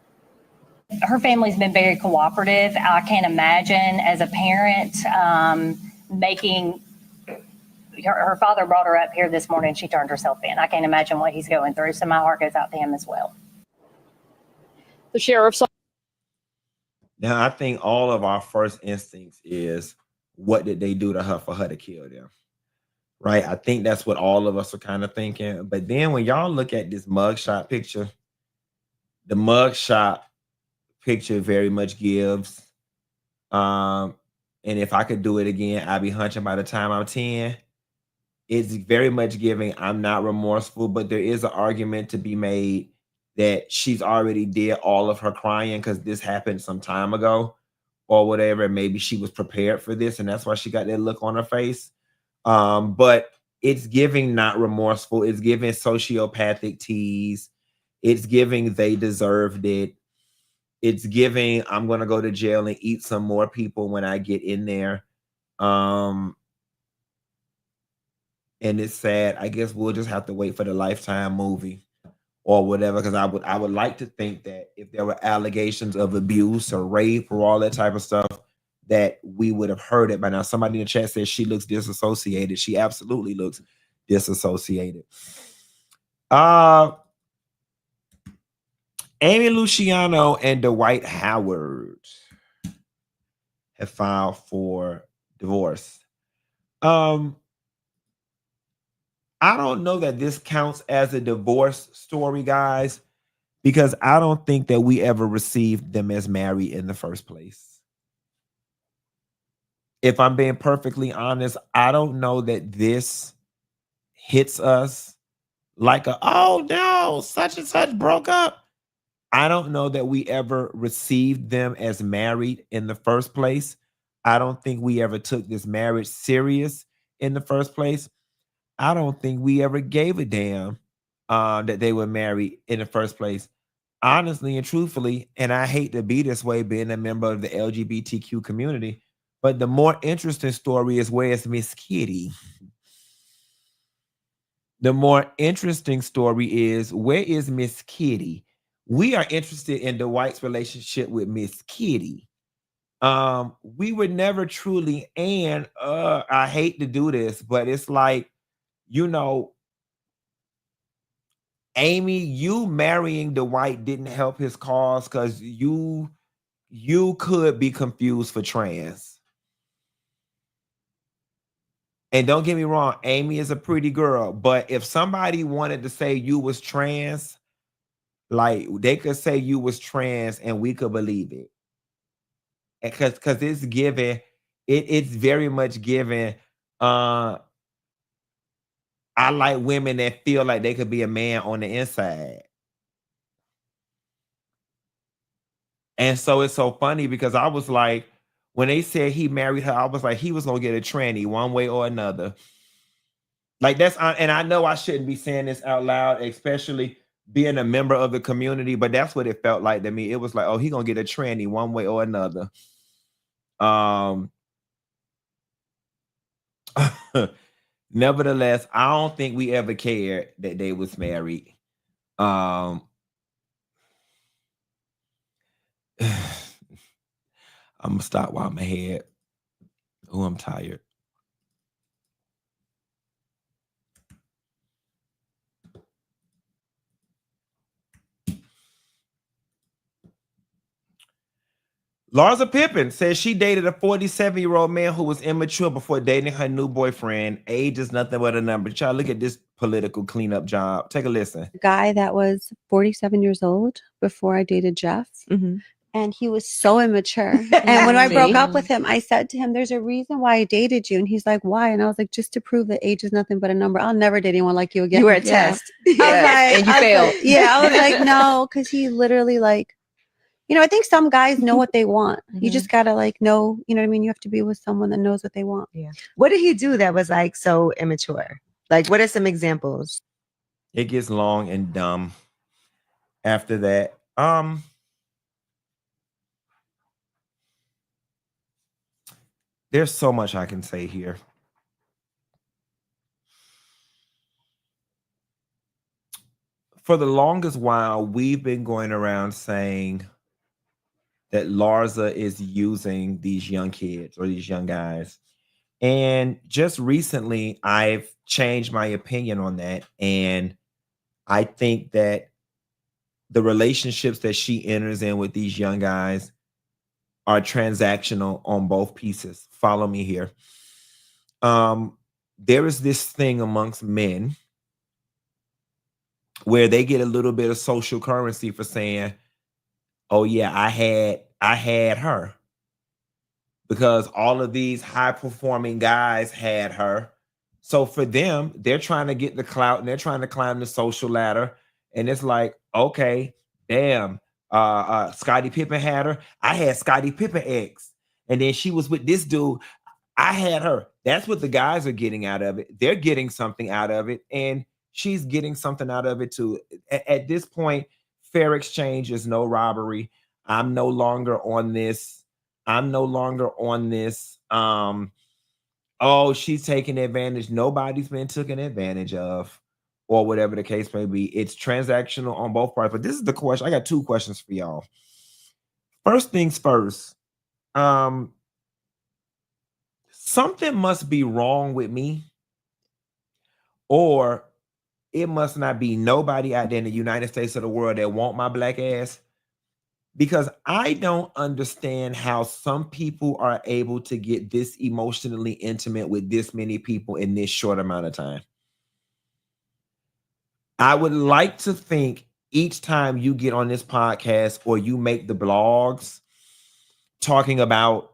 Her family's been very cooperative. I can't imagine as a parent making... Her father brought her up here this morning. She turned herself in. I can't imagine what he's going through. So my heart goes out to him as well. The sheriff's. Now, I think all of our first instincts is, what did they do to her for her to kill them? Right? I think that's what all of us are kind of thinking. But then when y'all look at this mugshot picture, the mugshot picture very much gives, and if I could do it again, I'd be hunching by the time I'm 10. It's very much giving, I'm not remorseful, but there is an argument to be made that she's already did all of her crying because this happened some time ago or whatever. Maybe she was prepared for this and that's why she got that look on her face. But it's giving not remorseful. It's giving sociopathic tease. It's giving they deserved it. It's giving I'm going to go to jail and eat some more people when I get in there. And it's sad. I guess we'll just have to wait for the Lifetime movie or whatever, because I would like to think that if there were allegations of abuse or rape or all that type of stuff, that we would have heard it by now. Somebody in the chat says she looks disassociated. She absolutely looks disassociated. Amy Luciano and Dwight Howard have filed for divorce. I don't know that this counts as a divorce story, guys, because I don't think that we ever received them as married in the first place. If I'm being perfectly honest, I don't know that this hits us like a, oh no, such and such broke up. I don't know that we ever received them as married in the first place. I don't think we ever took this marriage serious in the first place. I don't think we ever gave a damn that they were married in the first place. Honestly and truthfully, and I hate to be this way being a member of the LGBTQ community, but the more interesting story is where's Miss Kitty? The more interesting story is, where is Miss Kitty? We are interested in Dwight's relationship with Miss Kitty. We were never truly, and I hate to do this, but it's like, you know, Amy, you marrying Dwight didn't help his cause because you could be confused for trans. And don't get me wrong, Amy is a pretty girl, but if somebody wanted to say you was trans, like they could say you was trans and we could believe it. Because it's given, it's very much given. I like women that feel like they could be a man on the inside. And so it's so funny because I was like, when they said he married her, I was like, he was gonna get a tranny one way or another. Like that's, and I know I shouldn't be saying this out loud, especially being a member of the community, but that's what it felt like to me. It was like, oh, he gonna get a tranny one way or another. Nevertheless, I don't think we ever cared that they was married. I'm gonna stop while my head. Oh, I'm tired. Larsa Pippen says she dated a 47-year-old man who was immature before dating her new boyfriend. Age is nothing but a number. Child, look at this political cleanup job. Take a listen. Guy that was 47 years old before I dated Jeff. And he was so immature. And when I broke up with him, I said to him, there's a reason why I dated you. And he's like, why? And I was like, just to prove that age is nothing but a number. I'll never date anyone like you again. You were a test. And you failed. I was like, no, because he literally like, you know, I think some guys know what they want. You just gotta like know, you know what I mean? You have to be with someone that knows what they want. Yeah. What did he do that was like so immature? Like, what are some examples? It gets long and dumb after that. There's so much I can say here. For the longest while, we've been going around saying that Larza is using these young kids or these young guys. And just recently, I've changed my opinion on that. And I think that the relationships that she enters in with these young guys are transactional on both pieces. Follow me here. There is this thing amongst men where they get a little bit of social currency for saying, oh yeah, I had her. Because all of these high performing guys had her. So for them, they're trying to get the clout and they're trying to climb the social ladder. And it's like, okay, damn, Scottie Pippen had her. I had Scottie Pippen ex. And then she was with this dude. I had her. That's what the guys are getting out of it. They're getting something out of it. And she's getting something out of it too. At this point, fair exchange is no robbery. I'm no longer on this. Oh, she's taking advantage. Nobody's been taken advantage of, or whatever the case may be. It's transactional on both parts. But this is the question. I got two questions for y'all. First things first. Something must be wrong with me, or it must not be nobody out there in the United States of the world that want my black ass. Because I don't understand how some people are able to get this emotionally intimate with this many people in this short amount of time. I would like to think each time you get on this podcast or you make the blogs talking about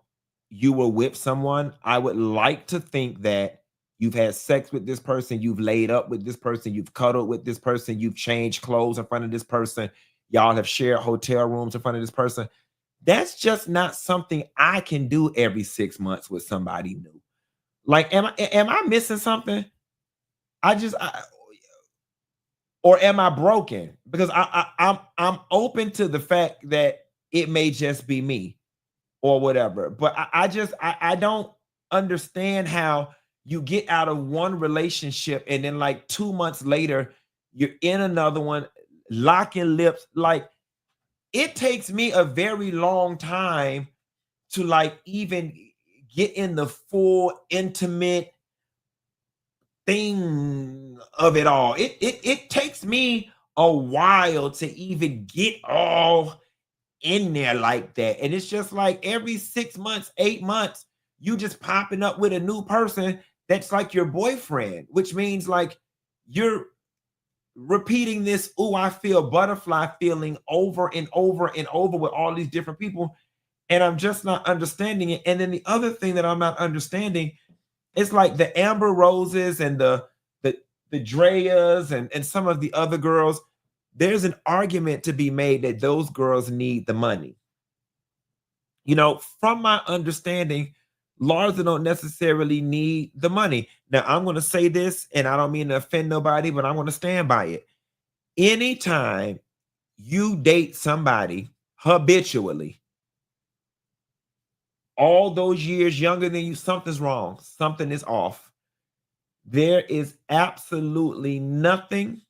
you were with someone, I would like to think that you've had sex with this person, you've laid up with this person, you've cuddled with this person, you've changed clothes in front of this person, y'all have shared hotel rooms in front of this person. That's just not something I can do every 6 months with somebody new. Like, am I missing something? Or am I broken? Because I'm open to the fact that it may just be me or whatever. But I don't understand how you get out of one relationship and then like 2 months later, you're in another one, locking lips. Like, it takes me a very long time to like even get in the full intimate thing of it all. It takes me a while to even get all in there like that. And it's just like every 6 months, 8 months, you just popping up with a new person that's like your boyfriend, which means like you're repeating this, "Ooh, I feel butterfly" feeling over and over and over with all these different people. And I'm just not understanding it. And then the other thing that I'm not understanding is like the Amber Roses and the Dreas and some of the other girls. There's an argument to be made that those girls need the money. You know, from my understanding, Larsa don't necessarily need the money. Now, I'm going to say this, and I don't mean to offend nobody, but I'm going to stand by it. Anytime you date somebody habitually, all those years younger than you, something's wrong. Something is off. There is absolutely nothing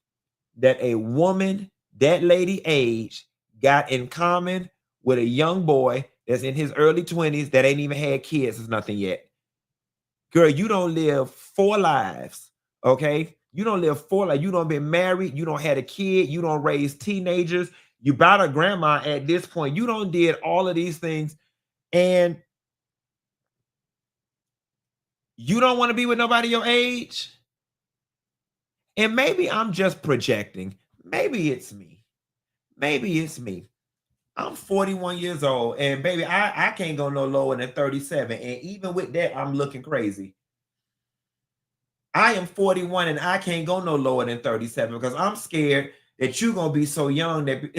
that a woman that lady age got in common with a young boy that's in his early 20s that ain't even had kids. Is nothing yet. Girl, you don't live 4 lives, okay? You don't live 4 lives. You don't been married. You don't had a kid. You don't raise teenagers. You about a grandma at this point. You don't did all of these things, and you don't want to be with nobody your age. And maybe I'm just projecting. Maybe it's me. Maybe it's me. I'm 41 years old, and baby, I can't go no lower than 37. And even with that, I'm looking crazy. I am 41 and I can't go no lower than 37 because I'm scared that you're going to be so young that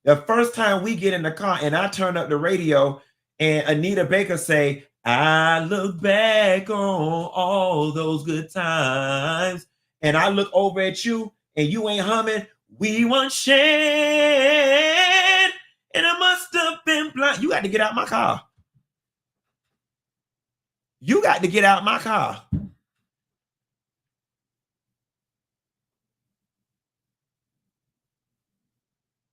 the first time we get in the car and I turn up the radio and Anita Baker say, "I look back on all those good times," and I look over at you and you ain't humming, "We once shared, and I must have been blind." You got to get out my car. You got to get out my car.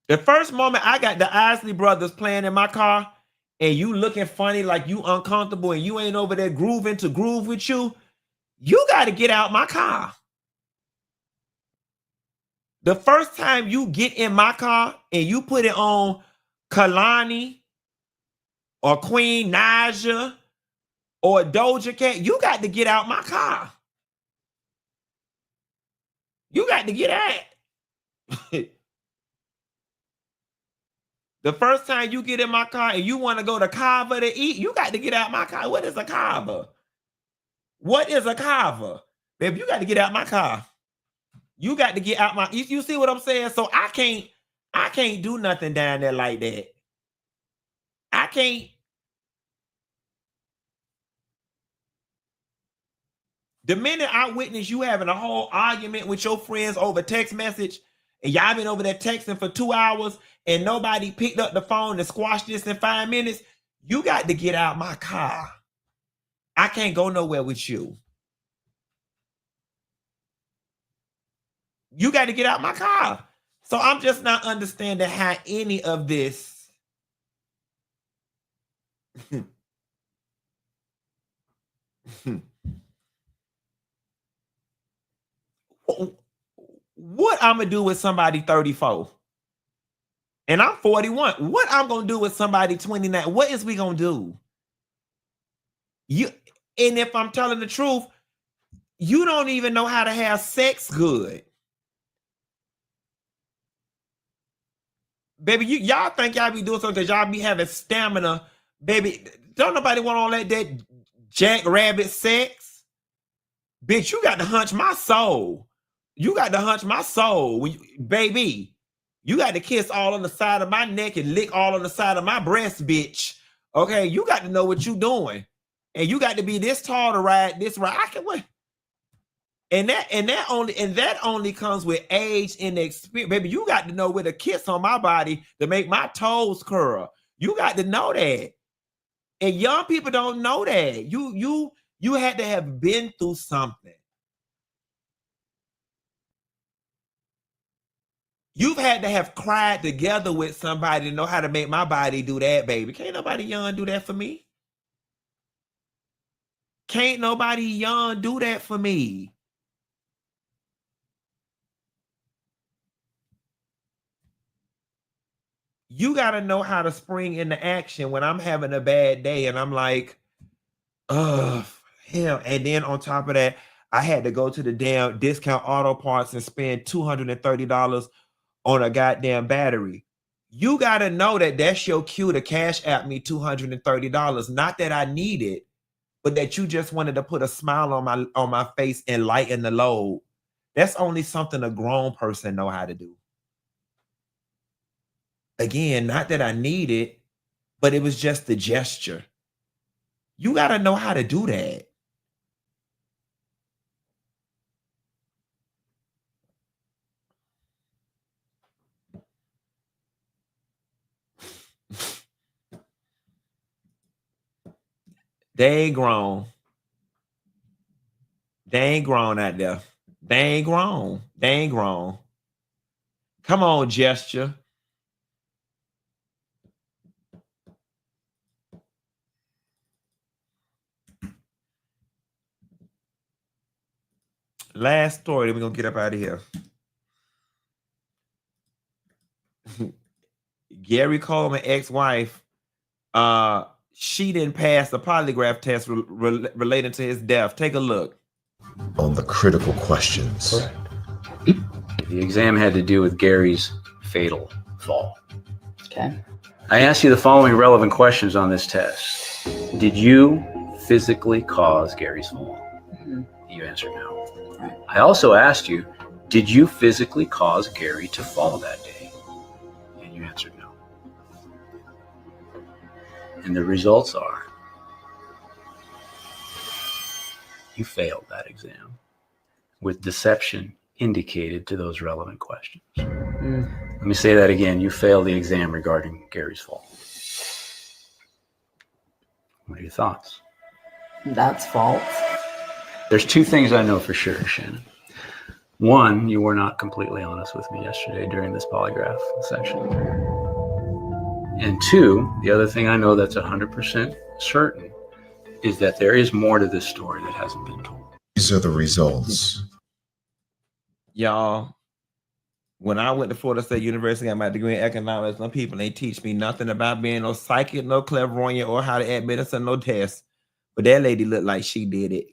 The first moment I got the Isley Brothers playing in my car and you looking funny like you uncomfortable and you ain't over there grooving to groove with you, you got to get out my car. The first time you get in my car and you put it on Kalani or Queen Naja or Doja Cat, you got to get out my car. You got to get out. The first time you get in my car and you want to go to Kava to eat, you got to get out my car. What is a Kava? What is a Kava? Babe, you got to get out my car. You got to get out my, you see what I'm saying? So I can't do nothing down there like that. I can't. The minute I witness you having a whole argument with your friends over text message, and y'all been over there texting for 2 hours and nobody picked up the phone to squash this in 5 minutes, you got to get out my car. I can't go nowhere with you. You got to get out my car. So I'm just not understanding how any of this what I'm gonna do with somebody 34 and I'm 41. What I'm gonna do with somebody 29? What is we gonna do? You, and if I'm telling the truth, you don't even know how to have sex good. Baby, y'all think y'all be doing something because y'all be having stamina. Baby, don't nobody want all that jackrabbit sex. Bitch, you got to hunch my soul. You got to hunch my soul. Baby, you got to kiss all on the side of my neck and lick all on the side of my breast, bitch. Okay, you got to know what you doing. And you got to be this tall to ride this ride. I can wait. And that only comes with age and experience. Baby, you got to know with a kiss on my body to make my toes curl. You got to know that. And young people don't know that. You had to have been through something. You've had to have cried together with somebody to know how to make my body do that, baby. Can't nobody young do that for me. Can't nobody young do that for me. You got to know how to spring into action when I'm having a bad day and I'm like, oh, hell. And then on top of that, I had to go to the damn discount auto parts and spend $230 on a goddamn battery. You got to know that that's your cue to cash at me $230. Not that I need it, but that you just wanted to put a smile on my face and lighten the load. That's only something a grown person know how to do. Again, not that I need it, but it was just the gesture. You got to know how to do that. They ain't grown. They ain't grown out there. They ain't grown. They ain't grown. Come on, gesture. Last story, then we're going to get up out of here. Gary Coleman, ex-wife, she didn't pass the polygraph test relating to his death. Take a look. On the critical questions. Correct. The exam had to do with Gary's fatal fall. Okay. I asked you the following relevant questions on this test. Did you physically cause Gary's fall? Mm-hmm. You answered no. Right. I also asked you, did you physically cause Gary to fall that day? And you answered no. And the results are, you failed that exam with deception indicated to those relevant questions. Let me say that again. You failed the exam regarding Gary's fall. What are your thoughts? That's false. There's two things I know for sure, Shannon. One, you were not completely honest with me yesterday during this polygraph session. And two, the other thing I know that's 100% certain is that there is more to this story that hasn't been told. These are the results. Y'all, when I went to Florida State University, I got my degree in economics. Some people ain't teach me nothing about being no psychic, no clairvoyant, or how to administer no tests. But that lady looked like she did it.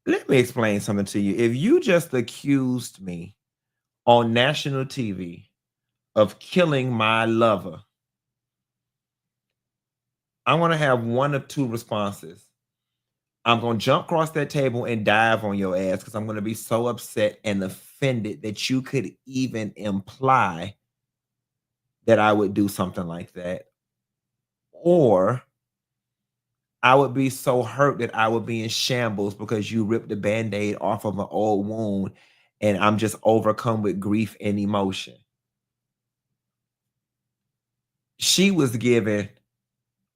Let me explain something to you. If you just accused me on national TV of killing my lover, I want to have one of two responses. I'm going to jump across that table and dive on your ass because I'm going to be so upset and offended that you could even imply that I would do something like that. Or I would be so hurt that I would be in shambles because you ripped the Band-Aid off of an old wound and I'm just overcome with grief and emotion. She was given,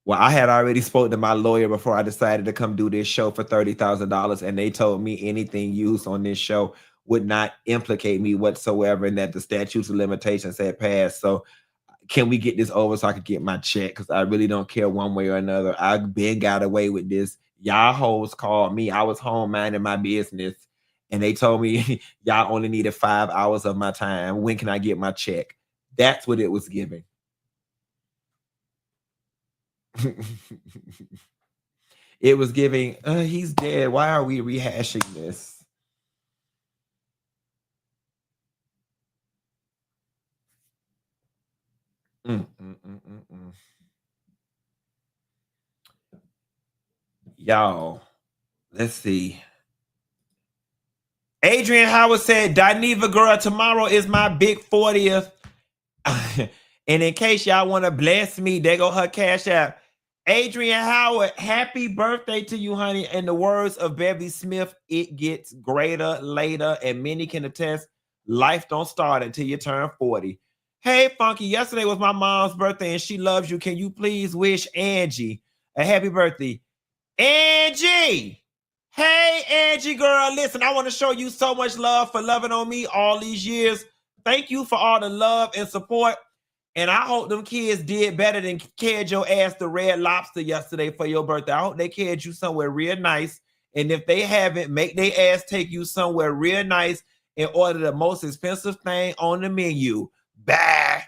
well, I had already spoken to my lawyer before I decided to come do this show for $30,000, and they told me anything used on this show would not implicate me whatsoever and that the statutes of limitations had passed. So can we get this over so I could get my check? Because I really don't care one way or another. I've been got away with this. Y'all hoes called me. I was home minding my business, and they told me y'all only needed 5 hours of my time. When can I get my check? That's what it was giving. It was giving, he's dead. Why are we rehashing this? Y'all, let's see. Adrian Howard said, Dineva girl, tomorrow is my big 40th. And in case y'all want to bless me, there go her cash app. Adrian Howard, happy birthday to you, honey. In the words of Bevy Smith, it gets greater later, and many can attest, life don't start until you turn 40. Hey, Funky, yesterday was my mom's birthday, and she loves you. Can you please wish Angie a happy birthday? Angie. Hey, Angie, girl. Listen, I want to show you so much love for loving on me all these years. Thank you for all the love and support. And I hope them kids did better than carried your ass to Red Lobster yesterday for your birthday. I hope they carried you somewhere real nice. And if they haven't, make their ass take you somewhere real nice and order the most expensive thing on the menu. Bye.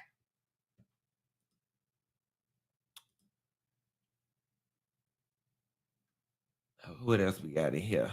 What else we got in here?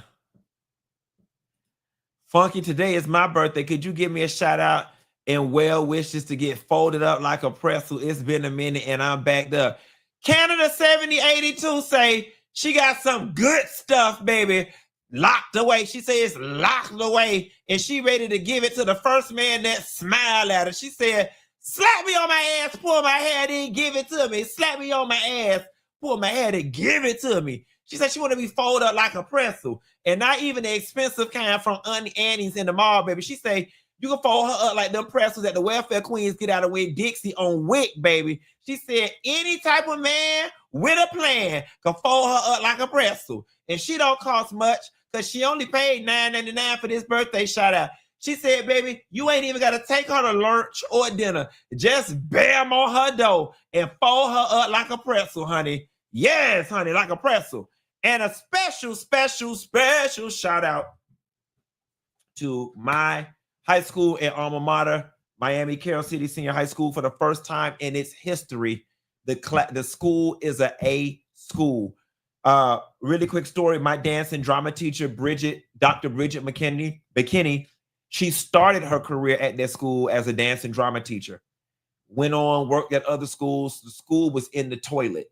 Funky, today is my birthday. Could you give me a shout out and well wishes to get folded up like a pretzel? It's been a minute and I'm backed up. Canada 7082 say she got some good stuff, baby, locked away. She says it's locked away and she ready to give it to the first man that smiled at her. She said, slap me on my ass, pull my hair, then give it to me. Slap me on my ass, pull my hair, then give it to me. She said she want to be folded up like a pretzel. And not even the expensive kind from Auntie Annie's in the mall, baby. She say you can fold her up like them pretzels that the welfare queens get out of Wick Dixie on Wick, baby. She said any type of man with a plan can fold her up like a pretzel. And she don't cost much because she only paid $9.99 for this birthday shout out. She said, baby, you ain't even got to take her to lunch or dinner. Just bam on her door and fold her up like a pretzel, honey. Yes, honey, like a pretzel. And a special shout out to my high school and alma mater, Miami Carroll City Senior High School. For the first time in its history, the school is an A school. Really quick story. My dance and drama teacher, Dr. Bridget McKinney, she started her career at that school as a dance and drama teacher. Went on, worked at other schools. The school was in the toilet.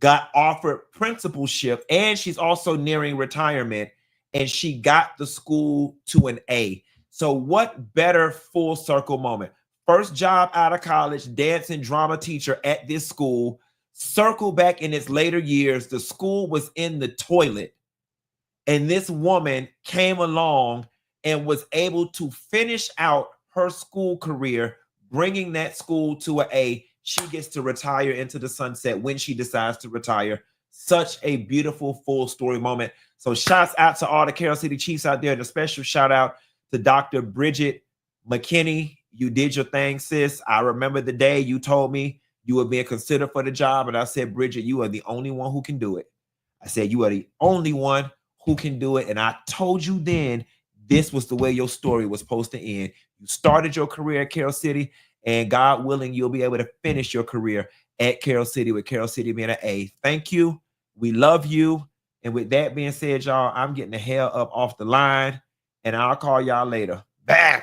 Got offered principalship, and she's also nearing retirement, and she got the school to an A. So what better full circle moment? First job out of college, dance and drama teacher at this school. Circle back in its later years, the school was in the toilet, and this woman came along and was able to finish out her school career, bringing that school to an A. She gets to retire into the sunset when she decides to retire. Such a beautiful full story moment. So shouts out to all the Carroll City Chiefs out there, and a special shout out to Dr. Bridget McKinney. You did your thing, sis. I remember the day you told me you were being considered for the job, and I said, Bridget, you are the only one who can do it. I said, you are the only one who can do it. And I told you then this was the way your story was supposed to end. You started your career at Carroll City, and God willing, you'll be able to finish your career at Carroll City, with Carroll City being an A. Thank you. We love you. And with that being said, y'all, I'm getting the hell up off the line, and I'll call y'all later. Bye.